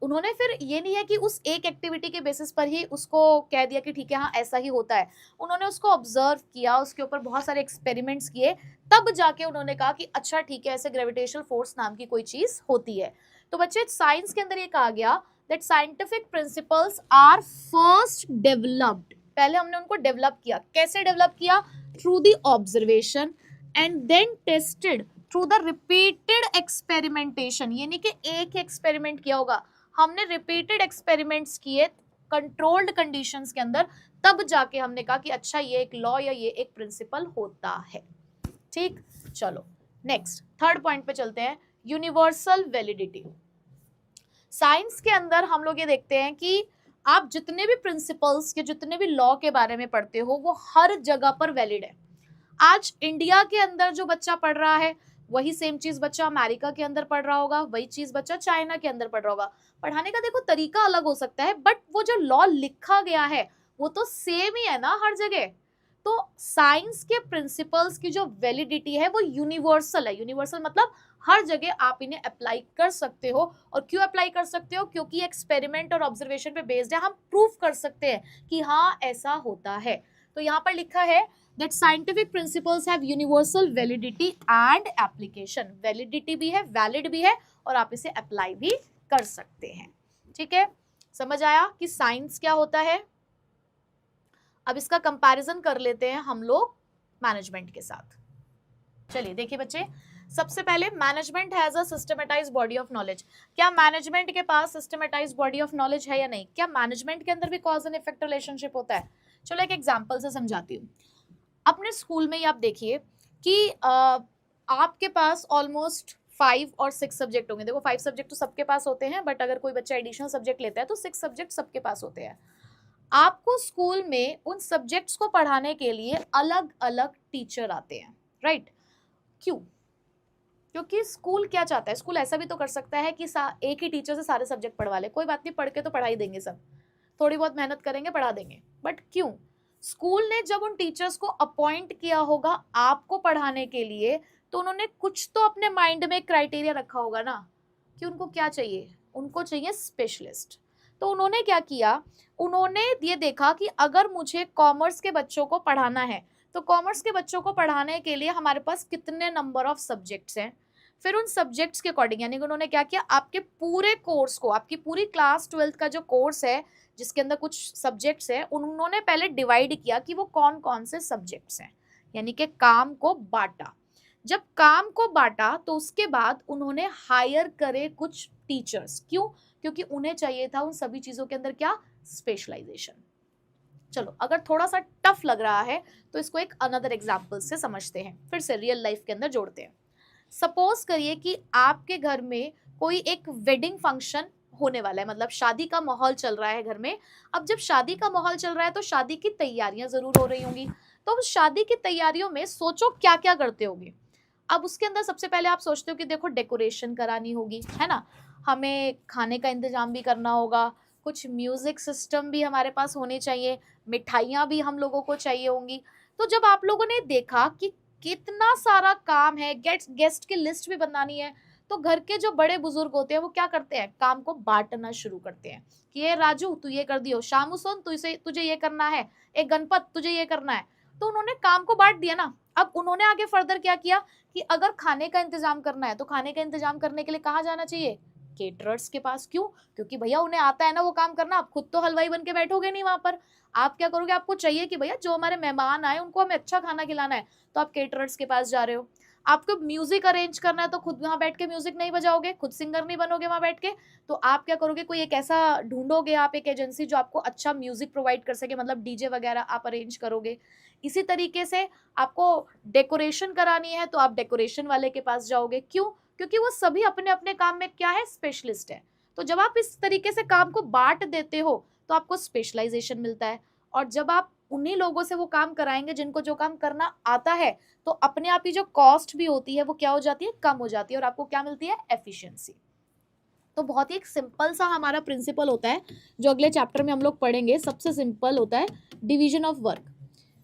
उन्होंने फिर ये नहीं है कि उस एक एक्टिविटी के बेसिस पर ही उसको कह दिया कि ठीक है हाँ ऐसा ही होता है, उन्होंने उसको ऑब्जर्व किया, उसके ऊपर बहुत सारे एक्सपेरिमेंट्स किए, तब जाके उन्होंने कहा कि अच्छा ठीक है ऐसे ग्रेविटेशनल फोर्स नाम की कोई चीज होती है। तो बच्चे साइंस के अंदर ये कहा गया that scientific principles are first developed, पहले हमने उनको डेवलप किया, कैसे डेवलप किया, through the observation and then tested through the repeated experimentation. यानी कि एक ही एक्सपेरिमेंट किया होगा, हमने रिपीटेड एक्सपेरिमेंट्स किए कंट्रोल्ड कंडीशंस के अंदर, तब जाके हमने कहा कि अच्छा ये एक लॉ या ये एक प्रिंसिपल होता है। ठीक, चलो नेक्स्ट थर्ड पॉइंट पे चलते हैं, यूनिवर्सल वैलिडिटी। साइंस के अंदर हम लोग ये देखते हैं कि आप जितने भी प्रिंसिपल्स के, जितने भी लॉ के बारे में पढ़ते हो, वो हर जगह पर वैलिड है। आज इंडिया के अंदर जो बच्चा पढ़ रहा है वही सेम चीज बच्चा अमेरिका के अंदर पढ़ रहा होगा, वही चीज बच्चा चाइना के अंदर पढ़ रहा होगा। पढ़ाने का देखो तरीका अलग हो सकता है, बट वो जो लॉ लिखा गया है वो तो सेम ही है ना हर जगह। तो साइंस के प्रिंसिपल्स की जो वैलिडिटी है वो यूनिवर्सल है। यूनिवर्सल मतलब हर जगह आप इन्हें अप्लाई कर सकते हो। और क्यों अप्लाई कर सकते हो, क्योंकि एक्सपेरिमेंट और ऑब्जर्वेशन पे बेस्ड है, हम प्रूफ कर सकते हैं कि हाँ ऐसा होता है। तो यहाँ पर लिखा है that scientific principles have universal validity and application। Validity भी है, वैलिड भी है, और आप इसे अप्लाई भी कर सकते हैं। ठीक है, समझ आया कि साइंस क्या होता है। अब इसका कंपैरिजन कर लेते हैं हम लोग मैनेजमेंट के साथ। चलिए देखिए बच्चे, सबसे पहले management has a systematised body of knowledge. क्या मैनेजमेंट के पास सिस्टमेटाइज्ड बॉडी ऑफ नॉलेज है या नहीं? क्या मैनेजमेंट के अंदर भी कॉज एंड इफेक्ट रिलेशनशिप होता है? चलो एक एग्जांपल से समझाती हूँ। अपने स्कूल में ही आप देखिए कि आपके पास ऑलमोस्ट 5 और 6 सब्जेक्ट होंगे। देखो 5 सब्जेक्ट तो सबके पास होते हैं, बट अगर कोई बच्चा एडिशनल सब्जेक्ट लेता है तो 6 सब्जेक्ट सबके पास होते हैं। आपको स्कूल में उन सब्जेक्ट्स को पढ़ाने के लिए अलग अलग टीचर आते हैं, राइट? क्यों? क्योंकि स्कूल क्या चाहता है, स्कूल ऐसा भी तो कर सकता है कि एक ही टीचर से सारे सब्जेक्ट पढ़वा ले, कोई बात नहीं, पढ़ के तो पढ़ा ही देंगे सब, थोड़ी बहुत मेहनत करेंगे पढ़ा देंगे। बट क्यों? स्कूल ने जब उन टीचर्स को अपॉइंट किया होगा आपको पढ़ाने के लिए, तो उन्होंने कुछ तो अपने माइंड में क्राइटेरिया रखा होगा ना कि उनको क्या चाहिए, उनको चाहिए स्पेशलिस्ट। तो उन्होंने क्या किया, उन्होंने ये देखा कि अगर मुझे कॉमर्स के बच्चों को पढ़ाना है तो कॉमर्स के बच्चों को पढ़ाने के लिए हमारे पास कितने नंबर ऑफ सब्जेक्ट्स हैं, फिर उन सब्जेक्ट्स के अकॉर्डिंग, यानी कि उन्होंने क्या किया, आपके पूरे कोर्स को, आपकी पूरी क्लास 12th का जो कोर्स है जिसके अंदर कुछ सब्जेक्ट्स हैं, उन्होंने पहले डिवाइड किया कि वो कौन कौन से सब्जेक्ट्स हैं, यानी कि काम को बांटा। जब काम को बांटा तो उसके बाद उन्होंने हायर करे कुछ टीचर्स। क्यों? क्योंकि उन्हें चाहिए था उन सभी चीजों के अंदर क्या, स्पेशलाइजेशन। चलो अगर थोड़ा सा टफ लग रहा है तो इसको एक अनदर एग्जांपल से समझते हैं, फिर से रियल लाइफ के अंदर जोड़ते हैं। सपोज करिए कि आपके घर में कोई एक वेडिंग फंक्शन होने वाला है, मतलब शादी का माहौल चल रहा है घर में। अब जब शादी का माहौल चल रहा है तो शादी की तैयारियां जरूर हो रही होंगी। तो उस शादी की तैयारियों में सोचो क्या क्या करते होगे। अब उसके अंदर सबसे पहले आप सोचते हो कि देखो डेकोरेशन करानी होगी, है ना, हमें खाने का इंतजाम भी करना होगा, कुछ म्यूजिक सिस्टम भी हमारे पास होने चाहिए, मिठाइयाँ भी हम लोगों को चाहिए होंगी। तो जब आप लोगों ने देखा कि कितना सारा काम है, गेस्ट की लिस्ट भी बनानी है, तो घर के जो बड़े बुजुर्ग होते हैं वो क्या करते हैं, काम को बांटना शुरू करते हैं कि ये राजू तू ये कर दियो, शामू सोन तुझे ये करना है, एक गणपत तुझे ये करना है। तो उन्होंने काम को बांट दिया ना। अब उन्होंने आगे फर्दर क्या किया कि अगर खाने का इंतजाम करना है तो खाने का इंतजाम करने के लिए कहाँ जाना चाहिए, केटरर्स के पास। क्यों? क्योंकि भैया उन्हें आता है ना वो काम करना, आप खुद तो हलवाई बन के बैठोगे नहीं वहां पर। आप क्या करोगे, आपको चाहिए कि भैया जो हमारे मेहमान आए उनको हमें अच्छा खाना खिलाना है, तो आप केटरर्स के पास जा रहे हो। आपको म्यूजिक अरेंज करना है तो खुद वहां बैठ के म्यूजिक नहीं बजाओगे, खुद सिंगर नहीं बनोगे वहां बैठ के, तो आप क्या करोगे, कोई एक ऐसा ढूंढोगे आप, एक एजेंसी जो आपको अच्छा म्यूजिक प्रोवाइड कर सके, मतलब डीजे वगैरह आप अरेंज करोगे। इसी तरीके से आपको डेकोरेशन करानी है तो आप डेकोरेशन वाले के पास जाओगे। क्यों? क्योंकि वो सभी अपने अपने काम में क्या है, स्पेशलिस्ट है। तो जब आप इस तरीके से काम को बांट देते हो तो आपको स्पेशलाइजेशन मिलता है, और जब आप उन्हीं लोगों से वो काम कराएंगे जिनको जो काम करना आता है, तो अपने आप ही जो कॉस्ट भी होती है वो क्या हो जाती है, कम हो जाती है, और आपको क्या मिलती है, एफिशिएंसी। तो बहुत ही एक सिंपल सा हमारा प्रिंसिपल होता है जो अगले चैप्टर में हम लोग पढ़ेंगे। सबसे सिंपल होता है डिवीजन ऑफ वर्क,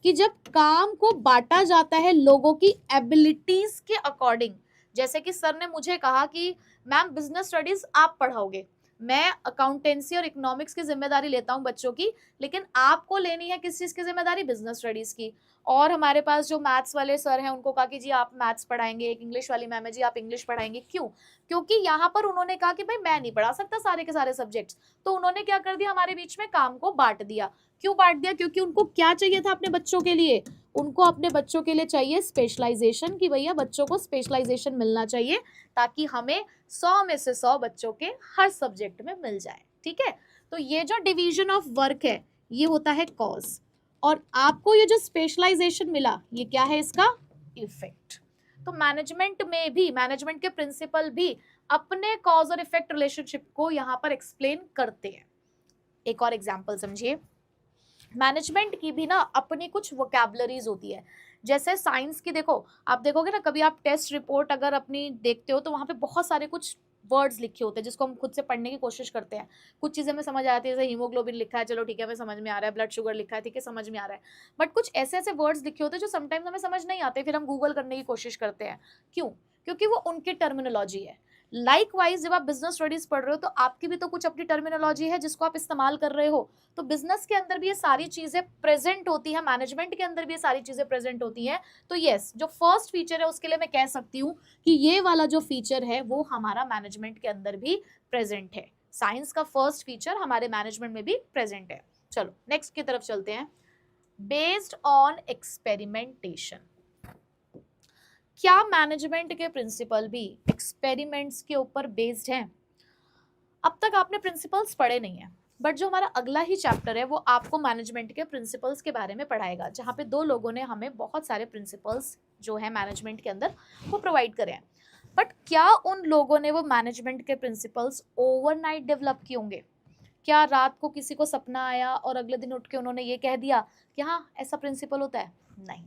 कि जब काम को बांटा जाता है लोगों की एबिलिटीज के अकॉर्डिंग। जैसे कि सर ने मुझे कहा कि मैम बिजनेस स्टडीज आप पढ़ाओगे, मैं अकाउंटेंसी और इकोनॉमिक्स की जिम्मेदारी लेता हूं बच्चों की, लेकिन आपको लेनी है किस चीज की जिम्मेदारी, बिजनेस स्टडीज की। और हमारे पास जो मैथ्स वाले सर हैं उनको कहा कि जी आप मैथ्स पढ़ाएंगे, एक इंग्लिश वाली मैम है जी आप इंग्लिश पढ़ाएंगे। क्यों? क्योंकि यहाँ पर उन्होंने कहा कि भाई मैं नहीं पढ़ा सकता सारे के सारे सब्जेक्ट्स, तो उन्होंने क्या कर दिया, हमारे बीच में काम को बांट दिया। क्यों बांट दिया? क्योंकि उनको क्या चाहिए था अपने बच्चों के लिए, उनको अपने बच्चों के लिए चाहिए स्पेशलाइजेशन, कि भैया बच्चों को स्पेशलाइजेशन मिलना चाहिए ताकि हमें 100 में से 100 बच्चों के हर सब्जेक्ट में मिल जाए। ठीक है, तो ये जो डिवीजन ऑफ वर्क है ये होता है कॉज, और आपको ये जो स्पेशलाइजेशन मिला ये क्या है, इसका इफेक्ट। तो मैनेजमेंट में भी, मैनेजमेंट के प्रिंसिपल भी अपने कॉज और इफेक्ट रिलेशनशिप को यहाँ पर एक्सप्लेन करते हैं। एक और एग्जांपल समझिए, मैनेजमेंट की भी ना अपनी कुछ वोकैबुलरीज होती है। जैसे साइंस की देखो, आप देखोगे ना कभी आप टेस्ट रिपोर्ट अगर अपनी देखते हो तो वहां पे बहुत सारे कुछ वर्ड्स लिखे होते हैं जिसको हम खुद से पढ़ने की कोशिश करते हैं। कुछ चीजें हमें समझ आती है, जैसे हीमोग्लोबिन लिखा है, चलो ठीक है हमें समझ में आ रहा है, ब्लड शुगर लिखा है, ठीक है समझ में आ रहा है। बट कुछ ऐसे ऐसे वर्ड्स लिखे होते हैं जो समटाइम्स हमें समझ नहीं आते, फिर हम गूगल करने की कोशिश करते हैं। क्यों? क्योंकि वो उनकी टर्मिनोलॉजी है। लाइकवाइज जब आप बिजनेस स्टडीज पढ़ रहे हो तो आपकी भी तो कुछ अपनी टर्मिनोलॉजी है जिसको आप इस्तेमाल कर रहे हो। तो बिजनेस के अंदर भी ये सारी चीजें प्रेजेंट होती है, मैनेजमेंट के अंदर भी ये सारी चीजें प्रेजेंट होती हैं। तो यस, जो फर्स्ट फीचर है उसके लिए मैं कह सकती हूँ कि ये वाला जो फीचर है वो हमारा मैनेजमेंट के अंदर भी प्रेजेंट है। साइंस का फर्स्ट फीचर हमारे मैनेजमेंट में भी प्रेजेंट है। चलो नेक्स्ट की तरफ चलते हैं। बेस्ड ऑन एक्सपेरिमेंटेशन, क्या मैनेजमेंट के प्रिंसिपल भी एक्सपेरिमेंट्स के ऊपर बेस्ड हैं? अब तक आपने प्रिंसिपल्स पढ़े नहीं है, बट जो हमारा अगला ही चैप्टर है वो आपको मैनेजमेंट के प्रिंसिपल्स के बारे में पढ़ाएगा, जहाँ पे दो लोगों ने हमें बहुत सारे प्रिंसिपल्स जो है मैनेजमेंट के अंदर वो प्रोवाइड करे हैं। बट क्या उन लोगों ने वो मैनेजमेंट के प्रिंसिपल्स ओवरनाइट डेवलप किए होंगे? क्या रात को किसी को सपना आया और अगले दिन उठ के उन्होंने ये कह दिया कि हाँ ऐसा प्रिंसिपल होता है? नहीं।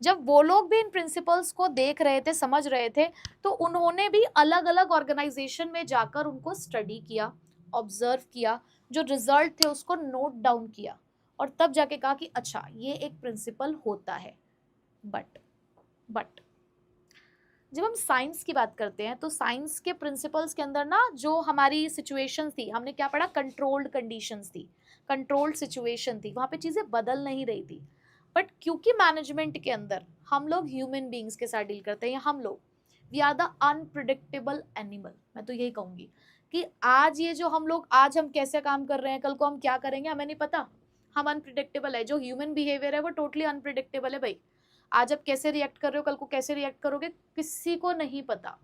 जब वो लोग भी इन प्रिंसिपल्स को देख रहे थे, समझ रहे थे, तो उन्होंने भी अलग अलग ऑर्गेनाइजेशन में जाकर उनको स्टडी किया, ऑब्जर्व किया, जो रिजल्ट थे उसको नोट डाउन किया, और तब जाके कहा कि अच्छा ये एक प्रिंसिपल होता है। बट जब हम साइंस की बात करते हैं तो साइंस के प्रिंसिपल्स के अंदर ना जो हमारी सिचुएशंस थी, हमने क्या पढ़ा, कंट्रोल्ड कंडीशंस थी, कंट्रोल्ड सिचुएशन थी, वहां पे चीजें बदल नहीं रही थी। बट क्योंकि मैनेजमेंट के अंदर हम लोग ह्यूमन बींग्स के साथ डील करते हैं, या हम लोग we are the unpredictable animal, मैं तो यही कहूंगी कि आज ये जो हम लोग, आज हम कैसे काम कर रहे हैं, कल को हम क्या करेंगे हमें नहीं पता, हम अनप्रिडिक्टेबल है। जो ह्यूमन बिहेवियर है वो टोटली अनप्रिडिक्टेबल है भाई। आज आप कैसे रिएक्ट कर रहे हो, कल को कैसे रिएक्ट करोगे, किसी को नहीं पता।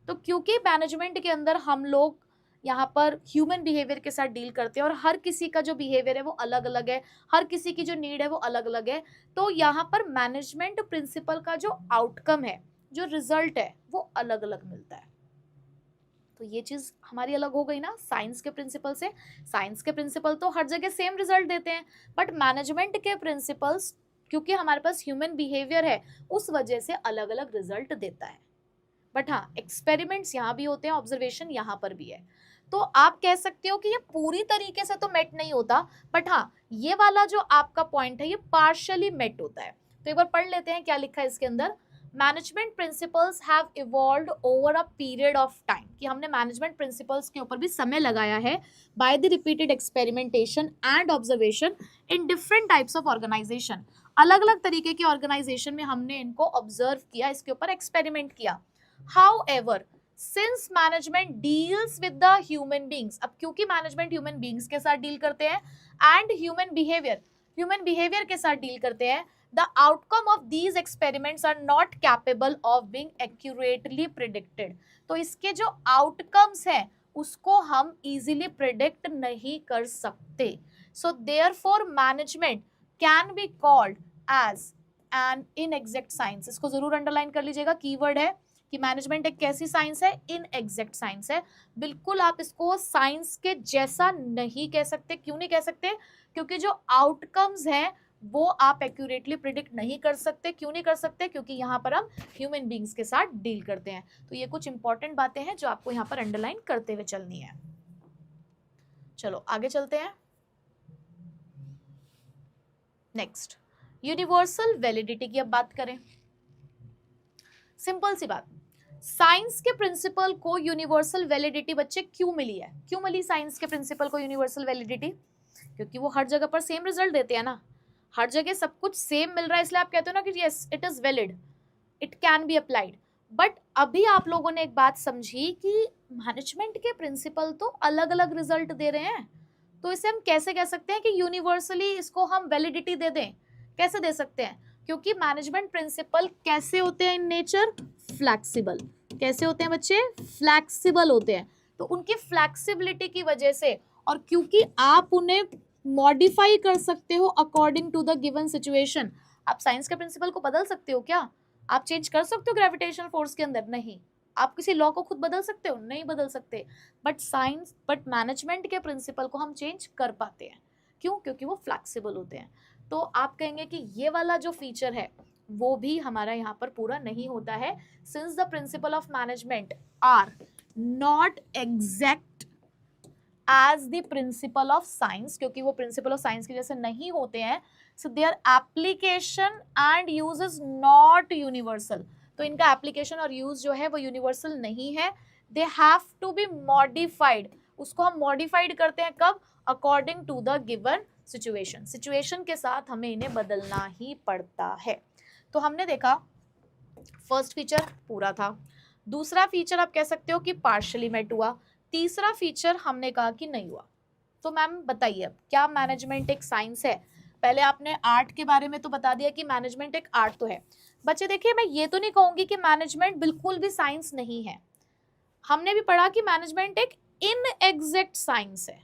तो क्योंकि मैनेजमेंट के अंदर हम लोग यहाँ पर ह्यूमन बिहेवियर के साथ डील करते हैं और हर किसी का जो बिहेवियर है वो अलग अलग है, हर किसी की जो नीड है वो अलग अलग है, तो यहाँ पर मैनेजमेंट प्रिंसिपल का जो आउटकम है, जो रिजल्ट है, वो अलग अलग मिलता है। तो ये चीज हमारी अलग हो गई ना साइंस के प्रिंसिपल से। साइंस के प्रिंसिपल तो हर जगह सेम रिजल्ट देते हैं, बट मैनेजमेंट के प्रिंसिपल्स क्योंकि हमारे पास ह्यूमन बिहेवियर है उस वजह से अलग अलग रिजल्ट देता है। बट हाँ, एक्सपेरिमेंट्स यहाँ भी होते हैं, ऑब्जर्वेशन यहाँ पर भी है। तो आप कह सकते हो कि ये पूरी तरीके से तो मेट नहीं होता, बट हाँ ये वाला जो आपका पॉइंट है ये पार्शियली मेट होता है। तो एक बार पढ़ लेते हैं क्या लिखा है इसके अंदर। Management principles have evolved over a period of time, कि हमने मैनेजमेंट प्रिंसिपल्स के ऊपर भी समय लगाया है by the repeated experimentation and observation in different types of organisation. अलग अलग तरीके के ऑर्गेनाइजेशन में हमने इनको ऑब्जर्व किया, इसके ऊपर एक्सपेरिमेंट किया। However, since management deals with the human beings, अब क्योंकि मैनेजमेंट ह्यूमन बींग्स के साथ डील करते हैं एंड ह्यूमन बिहेवियर के साथ डील करते हैं, the outcome of these experiments are not capable of being accurately predicted. तो इसके जो आउटकम्स हैं उसको हम इजीली प्रिडिक्ट नहीं कर सकते। So therefore management can be called as an inexact science. इसको जरूर अंडरलाइन कर लीजिएगा, कीवर्ड है कि मैनेजमेंट एक कैसी साइंस है, इनएग्जैक्ट साइंस है। बिल्कुल आप इसको साइंस के जैसा नहीं कह सकते। क्यों नहीं कह सकते? क्योंकि जो आउटकम्स हैं वो आप एक्यूरेटली प्रिडिक्ट नहीं कर सकते। क्यों नहीं कर सकते? क्योंकि यहाँ पर हम ह्यूमन बींग्स के साथ डील करते हैं। तो ये कुछ इंपॉर्टेंट बातें हैं जो आपको यहाँ पर अंडरलाइन करते हुए चलनी है। चलो आगे चलते हैं। नेक्स्ट, यूनिवर्सल वैलिडिटी की अब बात करें। सिंपल सी बात, साइंस के प्रिंसिपल को यूनिवर्सल वैलिडिटी बच्चे क्यों मिली है? क्यों मिली साइंस के प्रिंसिपल को यूनिवर्सल वैलिडिटी? क्योंकि वो हर जगह पर सेम रिजल्ट देते हैं ना, हर जगह सब कुछ सेम मिल रहा है, इसलिए आप कहते हो ना कि yes it is valid, it can be applied. But अभी आप लोगों ने एक बात समझी कि मैनेजमेंट के प्रिंसिपल तो अलग अलग रिजल्ट दे रहे हैं, तो इसे हम कैसे कह सकते हैं कि यूनिवर्सली इसको हम वैलिडिटी दे दें? कैसे दे सकते हैं? क्योंकि मैनेजमेंट प्रिंसिपल कैसे होते हैं इन नेचर? फ्लैक्सिबल। कैसे होते हैं बच्चे? फ्लैक्सिबल होते हैं। तो उनकी फ्लैक्सिबिलिटी की वजह से, और क्योंकि आप उन्हें मॉडिफाई कर सकते हो according to the given situation. आप साइंस के प्रिंसिपल को बदल सकते हो क्या? आप चेंज कर सकते हो ग्रेविटेशनल फोर्स के अंदर? नहीं। आप किसी लॉ को खुद बदल सकते हो? नहीं बदल सकते। बट मैनेजमेंट के प्रिंसिपल को हम चेंज कर पाते हैं। क्यों? क्योंकि वो फ्लैक्सिबल होते हैं। तो आप कहेंगे कि ये वाला जो फीचर है वो भी हमारा यहाँ पर पूरा नहीं होता है, since the principle of management are not exact as the principle of science. क्योंकि वो प्रिंसिपल ऑफ साइंस के जैसे नहीं होते हैं, so their application and use is not universal. तो इनका एप्लीकेशन और यूज जो है वो यूनिवर्सल नहीं है। They have to be modified. उसको हम मॉडिफाइड करते हैं कब? According to the given situation. Situation के साथ हमें इन्हें बदलना ही पड़ता है। तो हमने देखा फर्स्ट फीचर पूरा था, दूसरा फीचर आप कह सकते हो कि पार्शियली मेट हुआ, तीसरा फीचर हमने कहा कि नहीं हुआ। तो मैम बताइए अब क्या मैनेजमेंट एक साइंस है? पहले आपने आर्ट के बारे में तो बता दिया कि मैनेजमेंट एक आर्ट तो है। बच्चे देखिए, मैं ये तो नहीं कहूंगी कि मैनेजमेंट बिल्कुल भी साइंस नहीं है। हमने भी पढ़ा कि मैनेजमेंट एक इनएग्जैक्ट साइंस है।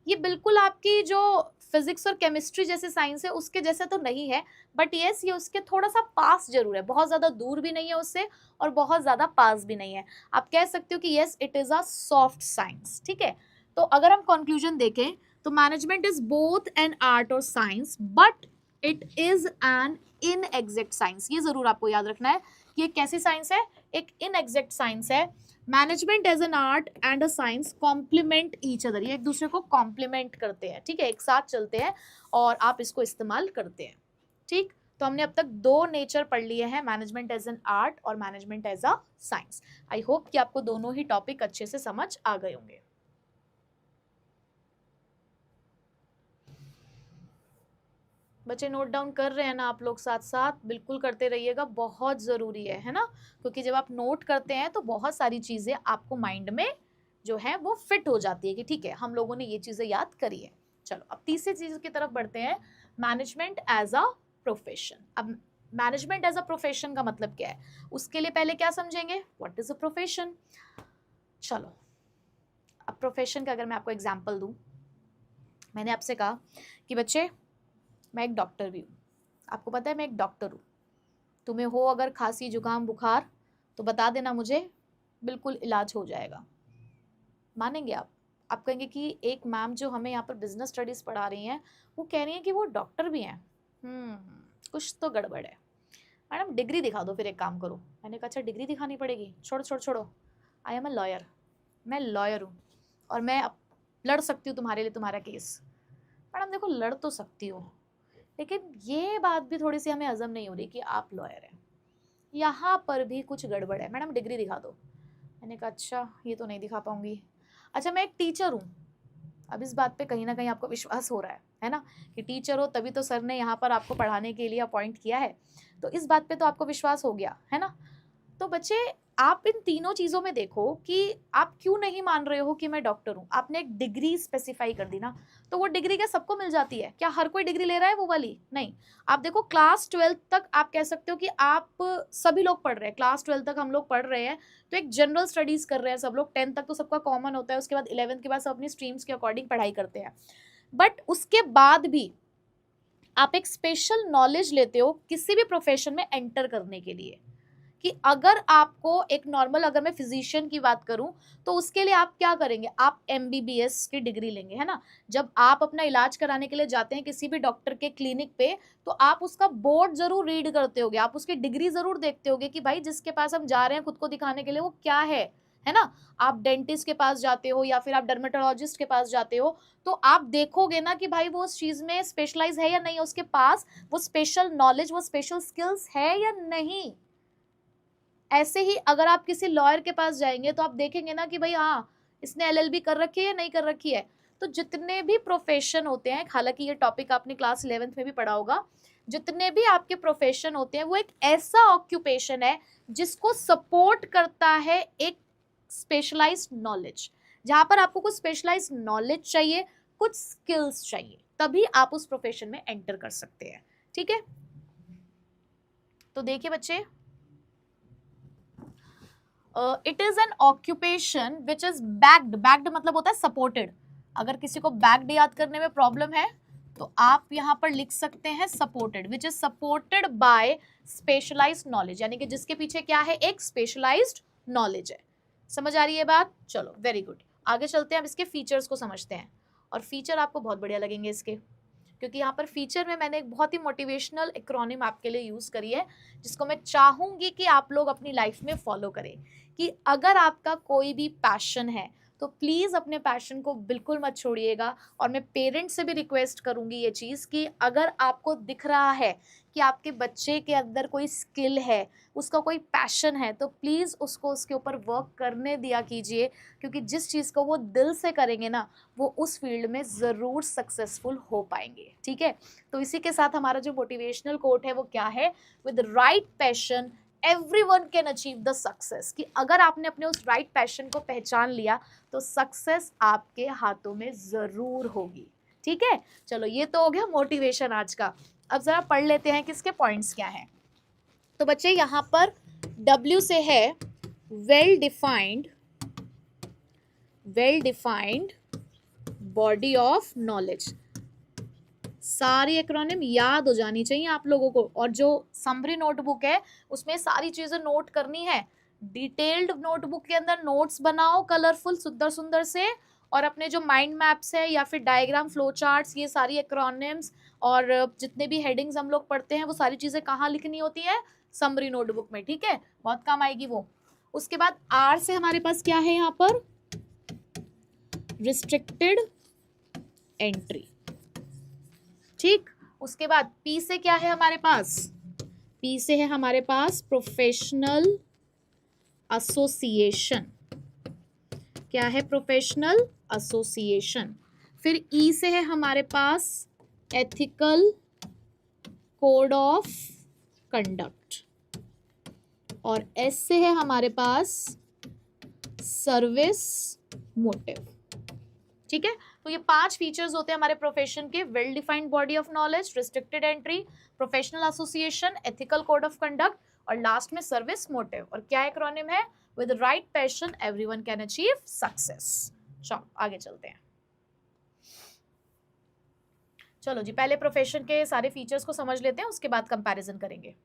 ये बिल्कुल आपकी जो फिजिक्स और केमिस्ट्री जैसे साइंस है उसके जैसे तो नहीं है, बट यस ये उसके थोड़ा सा पास जरूर है। बहुत ज्यादा दूर भी नहीं है उससे और बहुत ज्यादा पास भी नहीं है। आप कह सकते हो कि yes it is a soft science. ठीक है, तो अगर हम कंक्लूजन देखें तो management is both an art और science, but it is an inexact science. ये जरूर आपको याद रखना है कि ये कैसी साइंस है? एक इनएग्जैक्ट साइंस है। Management as an art and a science complement each other. ये एक दूसरे को कॉम्प्लीमेंट करते हैं, ठीक है, एक साथ चलते हैं और आप इसको इस्तेमाल करते हैं। ठीक, तो हमने अब तक दो नेचर पढ़ लिए हैं, मैनेजमेंट एज एन आर्ट और management as a science. I hope कि आपको दोनों ही टॉपिक अच्छे से समझ आ गए होंगे। बच्चे नोट डाउन कर रहे हैं ना आप लोग? साथ साथ बिल्कुल करते रहिएगा, बहुत ज़रूरी है ना, क्योंकि जब आप नोट करते हैं तो बहुत सारी चीज़ें आपको माइंड में जो है वो फिट हो जाती है कि ठीक है हम लोगों ने ये चीज़ें याद करी है। चलो अब तीसरी चीज़ की तरफ बढ़ते हैं, मैनेजमेंट एज अ प्रोफेशन। अब मैनेजमेंट एज अ प्रोफेशन का मतलब क्या है, उसके लिए पहले क्या समझेंगे? What is a profession. चलो अब प्रोफेशन का अगर मैं आपको एग्जाम्पल दूँ, मैंने आपसे कहा कि बच्चे मैं एक डॉक्टर भी हूँ, आपको पता है मैं एक डॉक्टर हूँ। तुम्हें हो अगर खांसी जुकाम बुखार तो बता देना मुझे, बिल्कुल इलाज हो जाएगा। मानेंगे आप? आप कहेंगे कि एक मैम जो हमें यहाँ पर बिजनेस स्टडीज़ पढ़ा रही हैं वो कह रही हैं कि वो डॉक्टर भी हैं। कुछ तो गड़बड़ है। मैडम डिग्री दिखा दो फिर, एक काम करो। मैंने कहा अच्छा डिग्री दिखानी पड़ेगी? छोड़ो छोड़ो छोड़ो, आई एम अ लॉयर। मैं लॉयर हूँ और मैं लड़ सकती हूँ तुम्हारे लिए तुम्हारा केस। मैडम देखो लड़ तो सकती हो, लेकिन ये बात भी थोड़ी सी हमें हजम नहीं हो रही कि आप लॉयर हैं, यहाँ पर भी कुछ गड़बड़ है। मैडम डिग्री दिखा दो। मैंने कहा अच्छा ये तो नहीं दिखा पाऊंगी। अच्छा मैं एक टीचर हूँ। अब इस बात पे कहीं ना कहीं आपको विश्वास हो रहा है ना, कि टीचर हो तभी तो सर ने यहाँ पर आपको पढ़ाने के लिए अपॉइंट किया है, तो इस बात पे तो आपको विश्वास हो गया है ना। तो बच्चे आप इन तीनों चीजों में देखो कि आप क्यों नहीं मान रहे हो कि मैं डॉक्टर हूं। आपने एक डिग्री स्पेसिफाई कर दी ना, तो वो डिग्री क्या सबको मिल जाती है? क्या हर कोई डिग्री ले रहा है वो वाली? नहीं। आप देखो क्लास 12 तक आप कह सकते हो कि आप सभी लोग पढ़ रहे हैं, क्लास 12 तक हम लोग पढ़ रहे हैं, तो एक जनरल स्टडीज कर रहे हैं सब लोग। 10 तक तो सबका कॉमन होता है, उसके बाद 11th के बाद सब अपनी स्ट्रीम्स के अकॉर्डिंग पढ़ाई करते हैं। बट उसके बाद भी आप एक स्पेशल नॉलेज लेते हो किसी भी प्रोफेशन में एंटर करने के लिए, कि अगर आपको एक नॉर्मल, अगर मैं फिजिशियन की बात करूं तो उसके लिए आप क्या करेंगे? आप एमबीबीएस की डिग्री लेंगे, है ना। जब आप अपना इलाज कराने के लिए जाते हैं किसी भी डॉक्टर के क्लिनिक पे, तो आप उसका बोर्ड जरूर रीड करते होगे, आप उसकी डिग्री जरूर देखते होगे कि भाई जिसके पास हम जा रहे हैं खुद को दिखाने के लिए वो क्या है ना। आप डेंटिस्ट के पास जाते हो या फिर आप डर्मेटोलॉजिस्ट के पास जाते हो, तो आप देखोगे ना कि भाई वो उस चीज में स्पेशलाइज है या नहीं, उसके पास वो स्पेशल नॉलेज, वो स्पेशल स्किल्स है या नहीं। ऐसे ही अगर आप किसी लॉयर के पास जाएंगे तो आप देखेंगे ना कि भाई हाँ इसने एलएलबी कर रखी है या नहीं कर रखी है। तो जितने भी प्रोफेशन होते हैं, हालांकि ये टॉपिक आपने क्लास 11th में भी पढ़ा होगा, जितने भी आपके प्रोफेशन होते हैं वो एक ऐसा ऑक्यूपेशन है जिसको सपोर्ट करता है एक स्पेशलाइज्ड नॉलेज। जहां पर आपको कुछ स्पेशलाइज्ड नॉलेज चाहिए, कुछ स्किल्स चाहिए, तभी आप उस प्रोफेशन में एंटर कर सकते हैं। ठीक है, तो देखिए बच्चे, it is N occupation which is backed. Backed मतलब होता है सपोर्टेड। अगर किसी को बैक्ड याद करने में प्रॉब्लम है तो आप यहां पर लिख सकते हैं supported, which is supported by specialised knowledge, यानी कि जिसके पीछे क्या है? एक स्पेशलाइज्ड नॉलेज है। समझ आ रही है बात? चलो वेरी गुड, आगे चलते हैं, अब इसके फीचर्स को समझते हैं। और फीचर आपको बहुत बढ़िया लगेंगे इसके, क्योंकि यहाँ पर फीचर में मैंने एक बहुत ही मोटिवेशनल एक्रोनिम आपके लिए यूज करी है, जिसको मैं चाहूंगी कि आप लोग अपनी लाइफ में फॉलो करें। कि अगर आपका कोई भी पैशन है तो प्लीज अपने पैशन को बिल्कुल मत छोड़िएगा। और मैं पेरेंट्स से भी रिक्वेस्ट करूंगी ये चीज कि अगर आपको दिख रहा है कि आपके बच्चे के अंदर कोई स्किल है, उसका कोई पैशन है, तो प्लीज उसको उसके ऊपर वर्क करने दिया कीजिए। क्योंकि जिस चीज को वो दिल से करेंगे ना, वो उस फील्ड में जरूर सक्सेसफुल हो पाएंगे। ठीक है, तो इसी के साथ हमारा जो मोटिवेशनल कोट है वो क्या है? With right passion everyone can achieve the success। कि अगर आपने अपने उस राइट पैशन को पहचान लिया तो सक्सेस आपके हाथों में जरूर होगी। ठीक है, चलो ये तो हो गया मोटिवेशन आज का। अब जरा पढ़ लेते हैं कि इसके पॉइंट्स क्या हैं। तो बच्चे यहाँ पर W से है well defined body of knowledge. सारी एक्रोनिम याद हो जानी चाहिए आप लोगों को, और जो समरी नोटबुक है उसमें सारी चीजें नोट करनी है। डिटेल्ड नोटबुक के अंदर नोट्स बनाओ कलरफुल सुंदर सुंदर से, और अपने जो माइंड मैप्स है या फिर डायग्राम, फ्लो चार्ट्स, ये सारी एक्रोनिम्स और जितने भी हेडिंग्स हम लोग पढ़ते हैं वो सारी चीजें कहाँ लिखनी होती है? समरी नोटबुक में। ठीक है, बहुत काम आएगी वो। उसके बाद R से हमारे पास क्या है यहाँ पर? Restricted entry. ठीक, उसके बाद P से क्या है हमारे पास? P से है हमारे पास प्रोफेशनल एसोसिएशन। क्या है? Professional association. फिर E से है हमारे पास एथिकल कोड ऑफ कंडक्ट, और S से है हमारे पास सर्विस मोटिव। ठीक है, तो ये 5 फीचर्स होते हैं हमारे प्रोफेशन के: well defined body of knowledge, restricted entry, professional association, ethical code of conduct, और लास्ट में सर्विस मोटिव। और क्या एक्रोनिम है? With right passion everyone can achieve success. चलो आगे चलते हैं। चलो जी, पहले प्रोफेशन के सारे फीचर्स को समझ लेते हैं, उसके बाद कंपैरिजन करेंगे।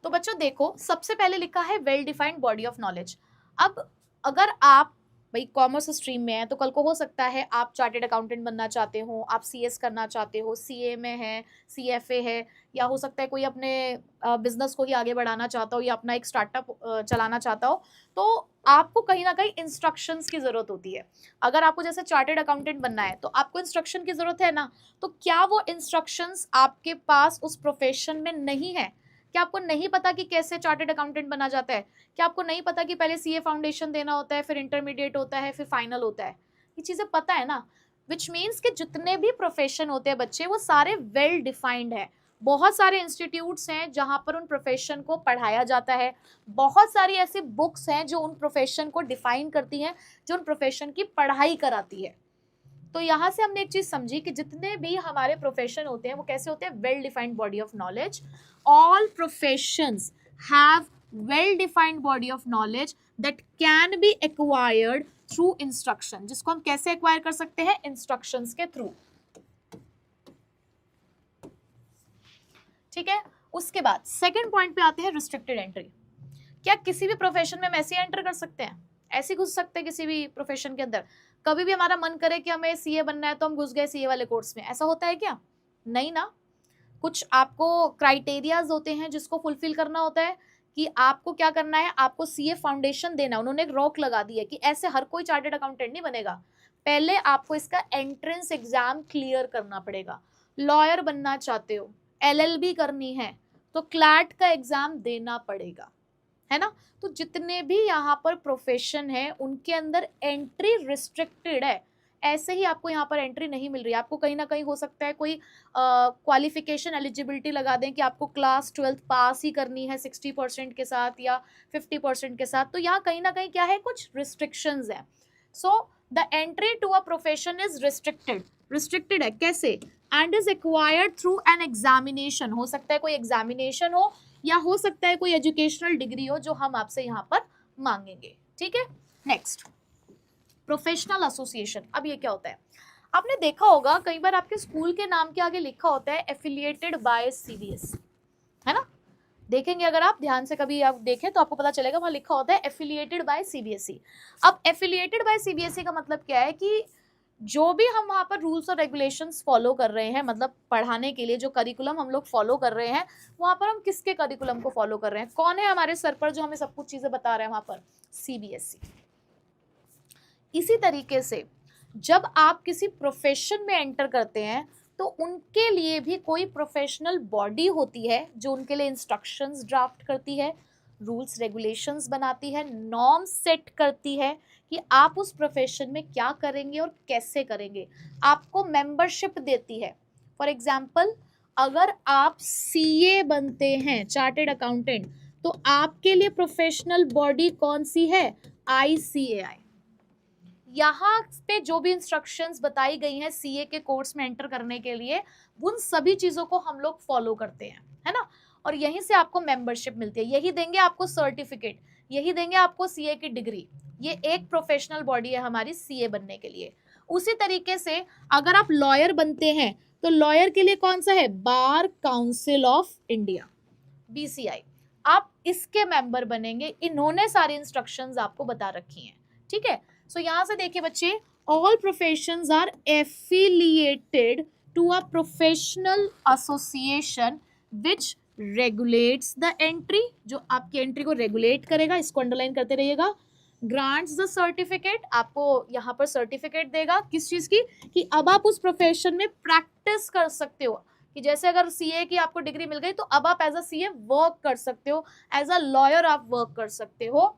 तो बच्चों देखो, सबसे पहले लिखा है well defined body of knowledge. अब अगर आप भाई कॉमर्स स्ट्रीम में है तो कल को हो सकता है आप चार्टेड अकाउंटेंट बनना चाहते हो, आप सीएस करना चाहते हो, सीए में है, सीएफए है, या हो सकता है कोई अपने बिजनेस को ही आगे बढ़ाना चाहता हो या अपना एक स्टार्टअप चलाना चाहता हो, तो आपको कहीं ना कहीं इंस्ट्रक्शंस की जरूरत होती है। अगर आपको जैसे चार्टेड अकाउंटेंट बनना है तो आपको इंस्ट्रक्शन की जरूरत है ना, तो क्या वो इंस्ट्रक्शंस आपके पास उस प्रोफेशन में नहीं है? क्या आपको नहीं पता कि कैसे चार्टेड अकाउंटेंट बना जाता है? क्या आपको नहीं पता कि पहले सीए फाउंडेशन देना होता है, फिर इंटरमीडिएट होता है, फिर फाइनल होता है? ये चीजें पता है ना। विच मीन्स कि जितने भी प्रोफेशन होते हैं बच्चे, वो सारे वेल डिफाइंड है। बहुत सारे इंस्टीट्यूट्स हैं जहां पर उन प्रोफेशन को पढ़ाया जाता है, बहुत सारी ऐसी बुक्स हैं जो उन प्रोफेशन को डिफाइन करती हैं, जो उन प्रोफेशन की पढ़ाई कराती है। तो यहाँ से हमने एक चीज समझी कि जितने भी हमारे प्रोफेशन होते हैं वो कैसे होते हैं, well defined body of knowledge. All professions have well defined body of knowledge that can be acquired through instruction, जिसको हम कैसे एक्वायर कर सकते हैं, इंस्ट्रक्शंस के थ्रू। ठीक है, उसके बाद सेकंड पॉइंट पे आते हैं, रिस्ट्रिक्टेड एंट्री। क्या किसी भी प्रोफेशन में हम ऐसे एंटर कर सकते हैं, ऐसे घुस सकते हैं किसी भी प्रोफेशन के अंदर? कभी भी हमारा मन करे कि हमें सीए बनना है तो हम घुस गए सीए वाले कोर्स में, ऐसा होता है क्या? नहीं ना। कुछ आपको क्राइटेरियाज होते हैं जिसको फुलफिल करना होता है कि आपको क्या करना है, आपको सीए फाउंडेशन देना। उन्होंने एक रोक लगा दी है कि ऐसे हर कोई चार्टर्ड अकाउंटेंट नहीं बनेगा, पहले आपको इसका एंट्रेंस एग्जाम क्लियर करना पड़ेगा। लॉयर बनना चाहते हो, एलएलबी करनी है, तो क्लैट का एग्जाम देना पड़ेगा, है ना। तो जितने भी यहाँ पर प्रोफेशन है उनके अंदर एंट्री रिस्ट्रिक्टेड है। ऐसे ही आपको यहाँ पर एंट्री नहीं मिल रही है। आपको कहीं ना कहीं हो सकता है कोई क्वालिफिकेशन एलिजिबिलिटी लगा दें कि आपको क्लास 12th पास ही करनी है 60% के साथ या 50% के साथ, तो यहाँ कहीं ना कहीं क्या है, कुछ रिस्ट्रिक्शंस है। So the entry to a profession is restricted है। कैसे? And is acquired through an examination. हो सकता है कोई एग्जामिनेशन हो या हो सकता है कोई एजुकेशनल डिग्री हो जो हम आपसे यहाँ पर मांगेंगे। ठीक है, नेक्स्ट, प्रोफेशनल एसोसिएशन। अब ये क्या होता है? आपने देखा होगा कई बार आपके स्कूल के नाम के आगे लिखा होता है एफिलिएटेड बाय सीबीएसई, है ना। देखेंगे अगर आप ध्यान से कभी आप देखें तो आपको पता चलेगा वहां लिखा होता है एफिलिएटेड बाय सीबीएसई। अब एफिलिएटेड बाय सीबीएसई का मतलब क्या है कि जो भी हम वहाँ पर रूल्स और रेगुलेशंस फॉलो कर रहे हैं, मतलब पढ़ाने के लिए जो करिकुलम हम लोग फॉलो कर रहे हैं, वहाँ पर हम किसके करिकुलम को फॉलो कर रहे हैं? कौन है हमारे सर पर जो हमें सब कुछ चीजें बता रहे हैं वहाँ पर? सीबीएसई। इसी तरीके से जब आप किसी प्रोफेशन में एंटर करते हैं तो उनके लिए भी कोई प्रोफेशनल बॉडी होती है जो उनके लिए इंस्ट्रक्शंस ड्राफ्ट करती है, रूल्स रेगुलेशंस बनाती है, नॉर्म्स सेट करती है कि आप उस प्रोफेशन में क्या करेंगे और कैसे करेंगे, आपको मेंबरशिप देती है। फॉर एग्जाम्पल, अगर आप सीए बनते हैं, चार्टेड अकाउंटेंट, तो आपके लिए प्रोफेशनल बॉडी कौन सी है? आईसीएआई। यहाँ पे जो भी इंस्ट्रक्शंस बताई गई हैं सीए के कोर्स में एंटर करने के लिए, उन सभी चीजों को हम लोग फॉलो करते हैं, है ना। और यहीं से आपको मेंबरशिप मिलती है, यही देंगे आपको सर्टिफिकेट, यही देंगे आपको सीए की डिग्री। ये एक प्रोफेशनल बॉडी है हमारी सीए बनने के लिए। उसी तरीके से अगर आप लॉयर बनते हैं तो लॉयर के लिए कौन सा है? Bar council of India, BCI. आप इसके मेंबर बनेंगे। इन्होंने सारी इंस्ट्रक्शंस आपको बता रखी हैं, ठीक है। सो यहां से देखिए बच्चे, all professions are affiliated to a professional association which regulates the entry, जो आपकी एंट्री को रेगुलेट करेगा, इसको अंडरलाइन करते रहिएगा। ग्रांट्स द सर्टिफिकेट, आपको यहाँ पर सर्टिफिकेट देगा किस चीज की? कि अब आप उस प्रोफेशन में प्रैक्टिस कर सकते हो, कि जैसे अगर सीए की आपको डिग्री मिल गई तो अब आप एज अ सीए वर्क कर सकते हो, एज अ लॉयर आप वर्क कर सकते हो।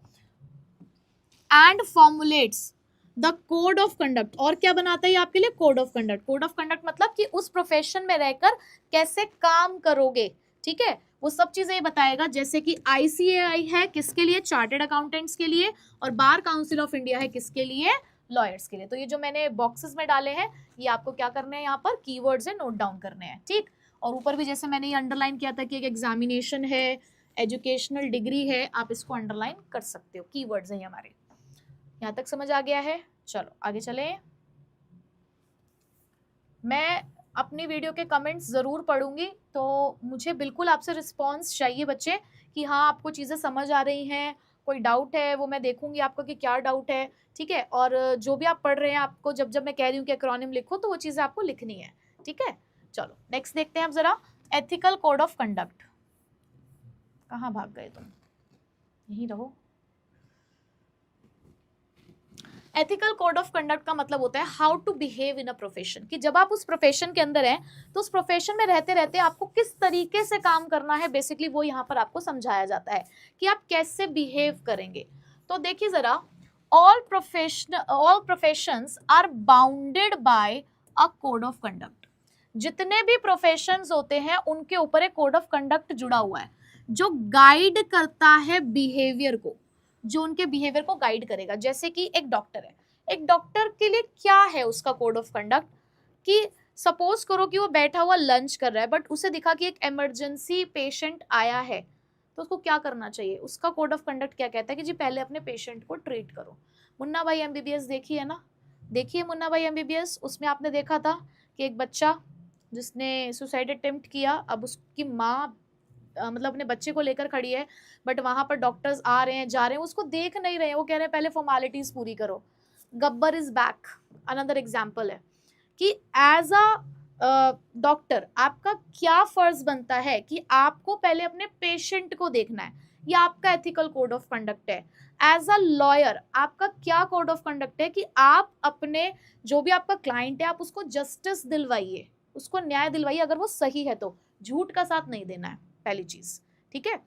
And formulates the code of conduct, और क्या बनाता है आपके लिए? Code of conduct. Code of conduct मतलब कि उस प्रोफेशन में रहकर कैसे काम करोगे, ठीक है, वो सब चीजें बताएगा। जैसे कि आईसीएआई है किसके लिए? चार्टर्ड अकाउंटेंट्स के लिए, और बार काउंसिल ऑफ इंडिया है किसके लिए? लॉयर्स के लिए। तो ये जो मैंने बॉक्सेस में डाले हैं ये आपको क्या करने हैं, यहाँ पर कीवर्ड्स है, नोट डाउन करने हैं, ठीक। और ऊपर भी जैसे मैंने ये अंडरलाइन किया था कि एक एग्जामिनेशन है, एजुकेशनल डिग्री है, आप इसको अंडरलाइन कर सकते हो, कीवर्ड्स है हमारे। यहाँ तक समझ आ गया है? चलो आगे चले। मैं अपनी वीडियो के कमेंट्स ज़रूर पढ़ूंगी, तो मुझे बिल्कुल आपसे रिस्पॉन्स चाहिए बच्चे कि हाँ आपको चीज़ें समझ आ रही हैं, कोई डाउट है वो मैं देखूंगी आपको कि क्या डाउट है, ठीक है। और जो भी आप पढ़ रहे हैं, आपको जब जब मैं कह रही हूँ कि एक्रोनिम लिखो तो वो चीज़ें आपको लिखनी है, ठीक है। चलो नेक्स्ट देखते हैं अब ज़रा, एथिकल कोड ऑफ कंडक्ट। कहाँ भाग गए तुम? यहीं रहो। एथिकल कोड ऑफ कंडक्ट का मतलब होता है how to behave in a profession, कि जब आप उस प्रोफेशन के अंदर हैं तो उस प्रोफेशन में रहते रहते आपको किस तरीके से काम करना है, बेसिकली वो यहाँ पर आपको समझाया जाता है कि आप कैसे बिहेव करेंगे। तो देखिए जरा, all professions are bounded by a code of conduct. जितने भी प्रोफेशंस होते हैं उनके ऊपर एक कोड ऑफ कंडक्ट जुड़ा हुआ है जो गाइड करता है बिहेवियर को, जो उनके बिहेवियर को गाइड करेगा। जैसे कि एक डॉक्टर है, एक डॉक्टर के लिए क्या है उसका कोड ऑफ कंडक्ट, कि सपोज करो कि वो बैठा हुआ लंच कर रहा है बट उसे दिखा कि एक इमरजेंसी पेशेंट आया है, तो उसको क्या करना चाहिए, उसका कोड ऑफ कंडक्ट क्या कहता है कि जी पहले अपने पेशेंट को ट्रीट करो। मुन्ना भाई एमबीबीएस देखी है ना, देखिए मुन्ना भाई एमबीबीएस, उसमें आपने देखा था कि एक बच्चा जिसने सुसाइड अटेम्प्ट किया, अब उसकी माँ मतलब अपने बच्चे को लेकर खड़ी है बट वहां पर डॉक्टर्स आ रहे हैं जा रहे हैं, उसको देख नहीं रहे हैं, वो कह रहे हैं पहले फॉर्मेलिटीज पूरी करो। Gabbar is back, another example है कि एज अ डॉक्टर आपका क्या फर्ज बनता है कि आपको पहले अपने पेशेंट को देखना है, ये आपका एथिकल कोड ऑफ कंडक्ट है। एज अ लॉयर आपका क्या कोड ऑफ कंडक्ट है कि आप अपने जो भी आपका क्लाइंट है आप उसको जस्टिस दिलवाइए, उसको न्याय दिलवाइए, अगर वो सही है तो झूठ का साथ नहीं देना है, पहली चीज। ठीक है,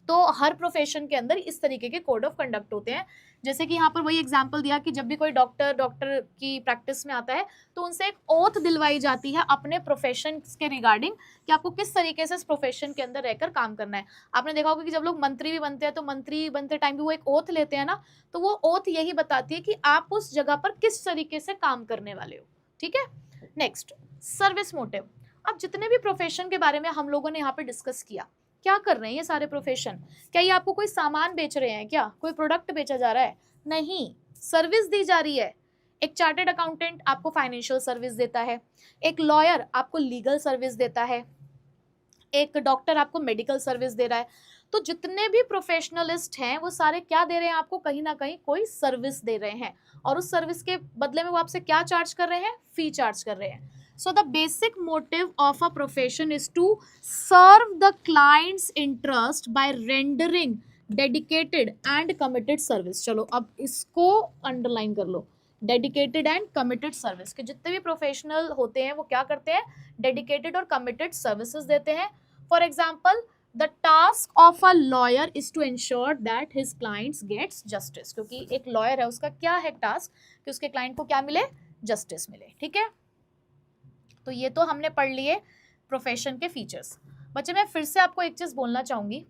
तो हर प्रोफेशन के अंदर इस तरीके के कोड ऑफ कंडक्ट होते हैं। जैसे कि यहाँ पर वही एग्जांपल दिया कि जब भी कोई डॉक्टर की प्रैक्टिस में आता है तो उनसे एक ओथ दिलवाई जाती है अपने प्रोफेशन के रिगार्डिंग कि आपको किस तरीके से इस प्रोफेशन के अंदर रहकर काम करना है। आपने देखा होगा कि जब लोग मंत्री भी बनते हैं तो मंत्री बनते टाइम भी वो एक ओथ लेते हैं ना, तो वो ओथ यही बताती है कि आप उस जगह पर किस तरीके से काम करने वाले हो। ठीक है, नेक्स्ट सर्विस मोटिव। अब जितने भी प्रोफेशन के बारे में हम लोगों ने यहाँ पे डिस्कस किया, क्या कर रहे हैं ये सारे प्रोफेशन, क्या ये आपको कोई सामान बेच रहे हैं, क्या कोई प्रोडक्ट बेचा जा रहा है, नहीं, सर्विस दी जा रही है। एक चार्टेड अकाउंटेंट आपको फाइनेंशियल सर्विस देता है, एक लॉयर आपको लीगल सर्विस देता है, एक डॉक्टर आपको मेडिकल सर्विस दे रहा है। तो जितने भी प्रोफेशनलिस्ट हैं वो सारे क्या दे रहे हैं आपको, कहीं ना कहीं कोई सर्विस दे रहे हैं, और उस सर्विस के बदले में वो आपसे क्या चार्ज कर रहे हैं, फी चार्ज कर रहे हैं। So the basic motive of a profession is to serve the client's interest by rendering dedicated and committed service। चलो अब इसको अंडरलाइन कर लो, डेडिकेटेड एंड कमिटेड सर्विस के जितने भी प्रोफेशनल होते हैं वो क्या करते हैं, डेडिकेटेड और कमिटेड सर्विसेज देते हैं। For example the task of a lawyer is to ensure that his clients gets justice, क्योंकि एक लॉयर है उसका क्या है टास्क कि उसके क्लाइंट को क्या मिले, जस्टिस मिले। ठीक है, तो ये तो हमने पढ़ लिए प्रोफेशन के फीचर्स। बच्चे मैं फिर से आपको एक चीज़ बोलना चाहूँगी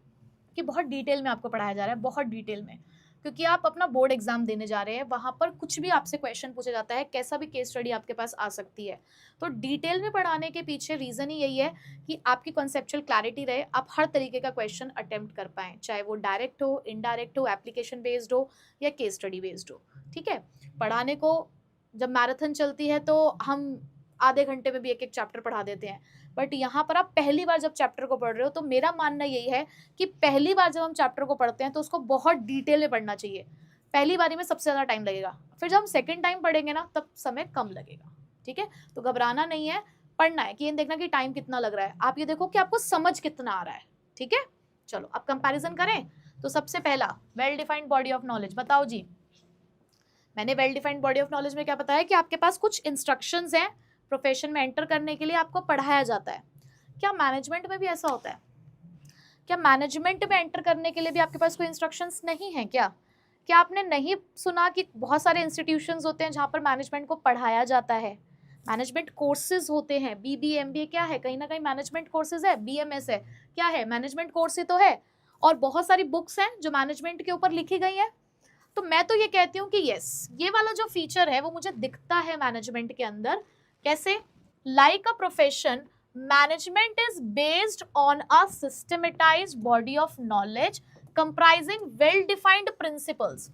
कि बहुत डिटेल में आपको पढ़ाया जा रहा है, बहुत डिटेल में, क्योंकि आप अपना बोर्ड एग्जाम देने जा रहे हैं, वहाँ पर कुछ भी आपसे क्वेश्चन पूछा जाता है, कैसा भी केस स्टडी आपके पास आ सकती है। तो डिटेल में पढ़ाने के पीछे रीज़न ही यही है कि आपकी कॉन्सेप्चुअल क्लैरिटी रहे, आप हर तरीके का क्वेश्चन अटेम्प्ट कर पाएँ, चाहे वो डायरेक्ट हो, इनडायरेक्ट हो, एप्लीकेशन बेस्ड हो या केस स्टडी बेस्ड हो। ठीक है, पढ़ाने को जब मैराथन चलती है तो हम आधे घंटे में भी एक एक चैप्टर पढ़ा देते हैं, बट यहाँ पर आप पहली बार जब चैप्टर को पढ़ रहे हो तो मेरा मानना यही है कि पहली बार जब हम चैप्टर को पढ़ते हैं तो उसको बहुत डिटेल में पढ़ना चाहिए। पहली बारी में सबसे ज़्यादा टाइम लगेगा, फिर जब हम सेकेंड टाइम पढ़ेंगे ना तब समय कम लगेगा। ठीक है, तो घबराना नहीं है, पढ़ना है कि ये देखना कि टाइम कितना लग रहा है, आप ये देखो कि आपको समझ कितना आ रहा है। ठीक है, चलो अब कंपैरिजन करें। तो सबसे पहला well defined body of knowledge, बताओ जी, मैंने well defined body of knowledge में क्या बताया कि आपके पास कुछ इंस्ट्रक्शंस हैं प्रोफेशन में एंटर करने के लिए, आपको पढ़ाया जाता है। क्या मैनेजमेंट में भी ऐसा होता है, क्या मैनेजमेंट में एंटर करने के लिए भी आपके पास कोई इंस्ट्रक्शंस नहीं है क्या? क्या आपने नहीं सुना कि बहुत सारे इंस्टीट्यूशंस होते हैं जहाँ पर मैनेजमेंट को पढ़ाया जाता है, मैनेजमेंट कोर्सेज होते हैं, BBA MBA क्या है, कहीं ना कहीं मैनेजमेंट कोर्सेज है, BMS है, क्या है, मैनेजमेंट कोर्स ही तो है, और बहुत सारी बुक्स हैं जो मैनेजमेंट के ऊपर लिखी गई हैं। तो मैं तो ये कहती हूँ कि यस, ये वाला जो फीचर है वो मुझे दिखता है मैनेजमेंट के अंदर। कैसे? Like a profession, management is based on a systematised body of knowledge comprising well defined principles,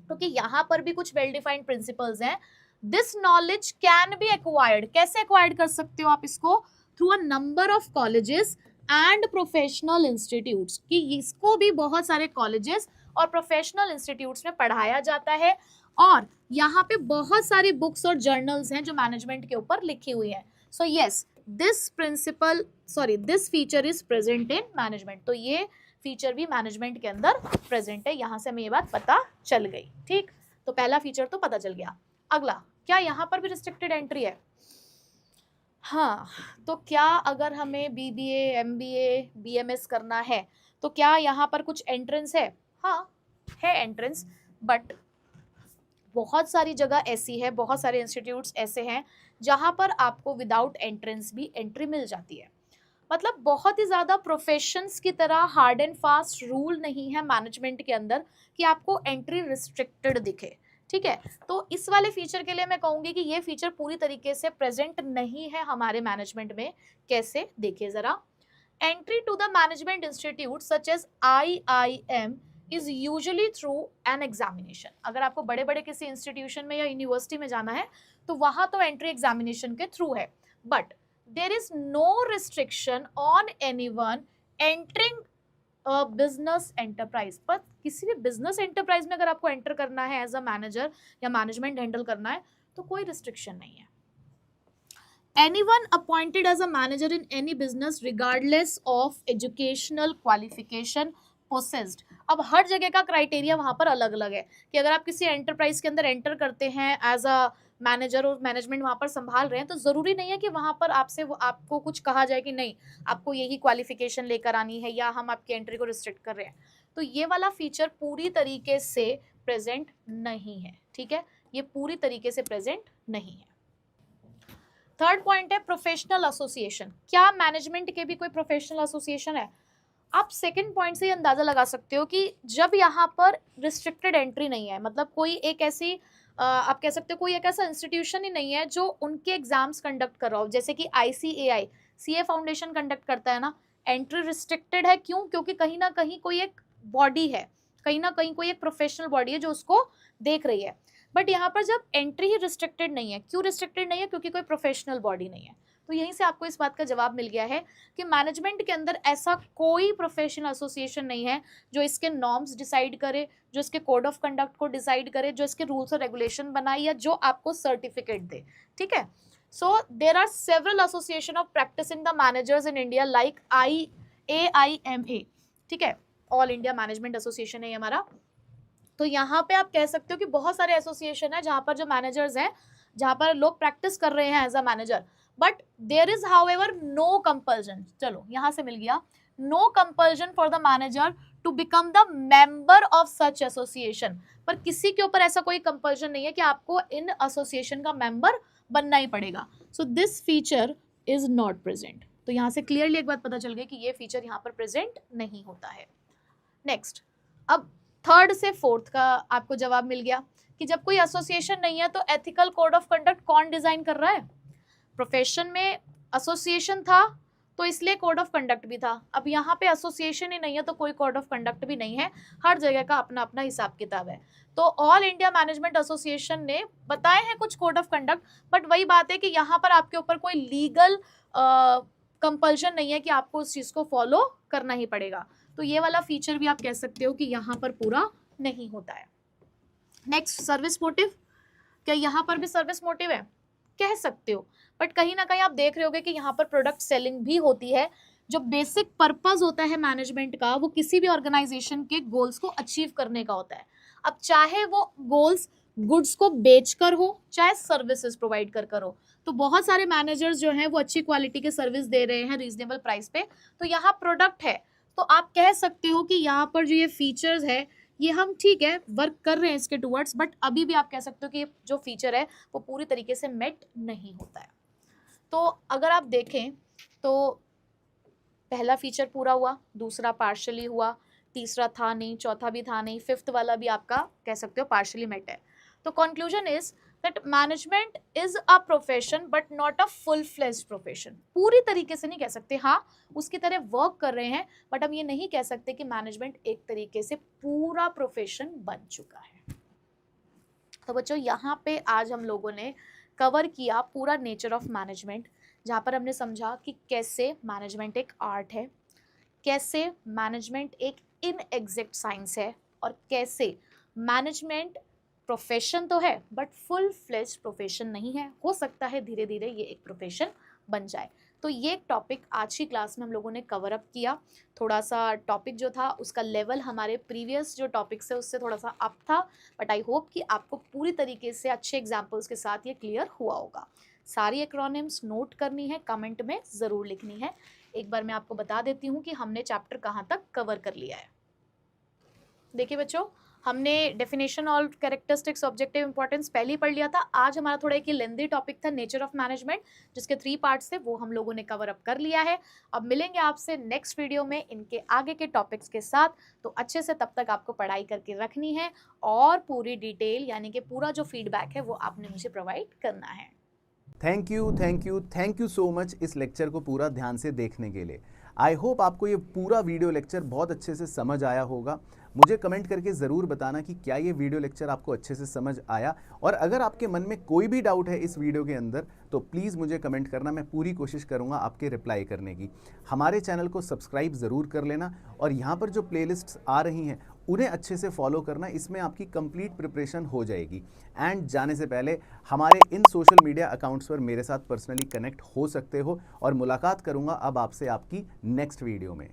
क्योंकि यहाँ पर भी कुछ वेल डिफाइंड प्रिंसिपल्स हैं। This knowledge can be acquired, कैसे एक्वायर्ड कर सकते हो आप इसको, through a number of colleges and professional institutes, कि इसको भी बहुत सारे कॉलेजेस और प्रोफेशनल इंस्टीट्यूट्स में पढ़ाया जाता है, और यहाँ पे बहुत सारी बुक्स और जर्नल्स हैं जो मैनेजमेंट के ऊपर लिखी हुई हैं। So yes, this feature is present in management, तो ये फीचर भी मैनेजमेंट के अंदर प्रेजेंट है। यहाँ से हमें ये बात पता चल गई। ठीक, तो पहला फीचर तो पता चल गया। अगला, क्या यहाँ पर भी रिस्ट्रिक्टेड एंट्री है? हाँ, तो क्या अगर हमें BBA MBA BMS करना है तो क्या यहाँ पर कुछ एंट्रेंस है? हाँ है एंट्रेंस, बट बहुत सारी जगह ऐसी है, बहुत सारे इंस्टीट्यूट्स ऐसे हैं जहां पर आपको विदाउट एंट्रेंस भी एंट्री मिल जाती है। मतलब बहुत ही ज्यादा प्रोफेशंस की तरह हार्ड एंड फास्ट रूल नहीं है मैनेजमेंट के अंदर कि आपको एंट्री रिस्ट्रिक्टेड दिखे, ठीक है। तो इस वाले फीचर के लिए मैं कहूंगी कि ये फीचर पूरी तरीके से प्रेजेंट नहीं है हमारे मैनेजमेंट में। कैसे, देखिए जरा। Entry to the management institute such as IIM is usually through an examination. अगर आपको बड़े बड़े किसी इंस्टीट्यूशन में या यूनिवर्सिटी में जाना है तो वहां तो एंट्री एग्जामिनेशन के थ्रू है, but there is no restriction on anyone entering business enterprise. पर किसी भी बिजनेस एंटरप्राइज में अगर आपको एंटर करना है एज अ मैनेजर या मैनेजमेंट हैंडल करना है तो कोई रिस्ट्रिक्शन नहीं है। Anyone appointed as a manager in any business regardless of educational qualification possessed। अब हर जगह का क्राइटेरिया वहां पर अलग अलग है कि अगर आप किसी एंटरप्राइज के अंदर एंटर करते हैं एज अ मैनेजर और मैनेजमेंट वहां पर संभाल रहे हैं तो जरूरी नहीं है कि वहां पर आपको कुछ कहा जाए कि नहीं आपको यही क्वालिफिकेशन लेकर आनी है या हम आपकी एंट्री को रिस्ट्रिक्ट कर रहे हैं। तो ये वाला फीचर पूरी तरीके से प्रेजेंट नहीं है, ठीक है, ये पूरी तरीके से प्रेजेंट नहीं है। थर्ड पॉइंट है प्रोफेशनल एसोसिएशन। क्या मैनेजमेंट के भी कोई प्रोफेशनल एसोसिएशन है? आप सेकंड पॉइंट से अंदाजा लगा सकते हो कि जब यहाँ पर रिस्ट्रिक्टेड एंट्री नहीं है, मतलब कोई एक ऐसी आप कह सकते हो कोई एक ऐसा इंस्टीट्यूशन ही नहीं है जो उनके एग्जाम्स कंडक्ट कर रहा हो, जैसे कि ICAI CA फाउंडेशन कंडक्ट करता है ना, एंट्री रिस्ट्रिक्टेड है। क्यों? क्योंकि कहीं ना कहीं कोई एक बॉडी है, कहीं ना कहीं कोई एक प्रोफेशनल बॉडी है जो उसको देख रही है। बट यहाँ पर जब एंट्री ही रिस्ट्रिक्टेड नहीं है, क्यों रिस्ट्रिक्टेड नहीं है? क्योंकि कोई प्रोफेशनल बॉडी नहीं है। तो यहीं से आपको इस बात का जवाब मिल गया है कि मैनेजमेंट के अंदर ऐसा कोई प्रोफेशनल एसोसिएशन नहीं है जो इसके नॉर्म्स डिसाइड करे, जो इसके कोड ऑफ कंडक्ट को डिसाइड करे, जो इसके रूल्स और रेगुलेशन बनाए या जो आपको सर्टिफिकेट दे, ठीक है। So there are several association of practising the managers in India like AIMA, ठीक है, ऑल इंडिया मैनेजमेंट एसोसिएशन है हमारा। तो यहाँ पे आप कह सकते हो कि बहुत सारे एसोसिएशन है जहाँ पर जो मैनेजर्स हैं, जहाँ पर लोग प्रैक्टिस कर रहे हैं as a manager, but there is however no compulsion. चलो यहाँ से मिल गया, no compulsion for the manager to become the member of such association. पर किसी के ऊपर ऐसा कोई कंपल्जन नहीं है कि आपको इन एसोसिएशन का मेंबर बनना ही पड़ेगा। So this feature is not present. तो यहाँ से क्लियरली एक बात पता चल गई कि ये फीचर यहाँ पर प्रेजेंट नहीं होता है। नेक्स्ट, अब थर्ड से फोर्थ का आपको जवाब मिल गया कि जब कोई एसोसिएशन नहीं है तो एथिकल कोड ऑफ कंडक्ट कौन डिजाइन कर रहा है? प्रोफेशन में एसोसिएशन था तो इसलिए कोड ऑफ कंडक्ट भी था। अब यहाँ पे एसोसिएशन ही नहीं है तो कोई कोड ऑफ कंडक्ट भी नहीं है, हर जगह का अपना अपना हिसाब किताब है। तो ऑल इंडिया मैनेजमेंट एसोसिएशन ने बताए हैं कुछ कोड ऑफ कंडक्ट, बट वही बात है कि यहाँ पर आपके ऊपर कोई लीगल कंपल्शन नहीं है कि आपको उस चीज को फॉलो करना ही पड़ेगा। तो ये वाला फीचर भी आप कह सकते हो कि यहाँ पर पूरा नहीं होता है। Next, service motive. क्या यहाँ पर भी सर्विस मोटिव है? कह सकते हो, बट कहीं ना कहीं आप देख रहे होगे कि यहाँ पर प्रोडक्ट सेलिंग भी होती है। जो बेसिक पर्पस होता है मैनेजमेंट का वो किसी भी ऑर्गेनाइजेशन के गोल्स को अचीव करने का होता है। अब चाहे वो गोल्स गुड्स को बेचकर हो चाहे सर्विसेज प्रोवाइड कर हो, तो बहुत सारे मैनेजर्स जो हैं वो अच्छी क्वालिटी के सर्विस दे रहे हैं रीजनेबल प्राइस पे, तो यहाँ प्रोडक्ट है। तो आप कह सकते हो कि यहाँ पर जो ये फीचर्स है ये हम ठीक है वर्क कर रहे हैं इसके टूवर्ड्स, बट अभी भी आप कह सकते हो कि जो फीचर है वो पूरी तरीके से मेट नहीं होता है। तो अगर आप देखें तो पहला फीचर पूरा हुआ, दूसरा पार्शली हुआ, तीसरा था नहीं, चौथा भी था नहीं, फिफ्थ वाला भी आपका कह सकते हो पार्शली मेट है। तो conclusion is that management is a profession but not a full fledged profession. पूरी तरीके से नहीं कह सकते, हाँ उसकी तरह वर्क कर रहे हैं, बट हम ये नहीं कह सकते कि मैनेजमेंट एक तरीके से पूरा प्रोफेशन बन चुका है। तो बच्चों यहाँ पे आज हम लोगों ने कवर किया पूरा नेचर ऑफ मैनेजमेंट, जहाँ पर हमने समझा कि कैसे मैनेजमेंट एक आर्ट है, कैसे मैनेजमेंट एक इनएग्जैक्ट साइंस है, और कैसे मैनेजमेंट प्रोफेशन तो है बट फुल फ्लेज्ड प्रोफेशन नहीं है। हो सकता है धीरे धीरे ये एक प्रोफेशन बन जाए। तो ये टॉपिक आज की क्लास में हम लोगों ने कवर अप किया। थोड़ा सा टॉपिक जो था उसका लेवल हमारे प्रीवियस जो टॉपिक्स है उससे थोड़ा सा अप था, बट आई होप कि आपको पूरी तरीके से अच्छे एग्जाम्पल्स के साथ ये क्लियर हुआ होगा। सारी एक्रोनिम्स नोट करनी है, कमेंट में ज़रूर लिखनी है। एक बार मैं आपको बता देती हूँ कि हमने चैप्टर कहाँ तक कवर कर लिया है। देखिए बच्चों, हमने डेफिनेशन और कैरेक्टरिस्टिक्स ऑब्जेक्टिव इंपॉर्टेंस पहले ही पढ़ लिया था। आज हमारा थोड़ा एक लेंदी टॉपिक था नेचर ऑफ मैनेजमेंट, जिसके 3 पार्ट्स थे, वो हम लोगों ने कवर अप कर लिया है। अब मिलेंगे आपसे नेक्स्ट वीडियो में इनके आगे के टॉपिक्स के साथ। तो अच्छे से तब तक आपको पढ़ाई करके रखनी है और पूरी डिटेल यानी कि पूरा जो फीडबैक है वो आपने मुझे प्रोवाइड करना है। थैंक यू सो मच इस लेक्चर को पूरा ध्यान से देखने के लिए। आई होप आपको ये पूरा वीडियो लेक्चर बहुत अच्छे से समझ आया होगा। मुझे कमेंट करके ज़रूर बताना कि क्या ये वीडियो लेक्चर आपको अच्छे से समझ आया, और अगर आपके मन में कोई भी डाउट है इस वीडियो के अंदर तो प्लीज़ मुझे कमेंट करना, मैं पूरी कोशिश करूँगा आपके रिप्लाई करने की। हमारे चैनल को सब्सक्राइब ज़रूर कर लेना, और यहाँ पर जो प्लेलिस्ट्स आ रही हैं उन्हें अच्छे से फॉलो करना, इसमें आपकी कंप्लीट प्रिपरेशन हो जाएगी। एंड जाने से पहले हमारे इन सोशल मीडिया अकाउंट्स पर मेरे साथ पर्सनली कनेक्ट हो सकते हो, और मुलाकात करूँगा अब आपसे आपकी नेक्स्ट वीडियो में।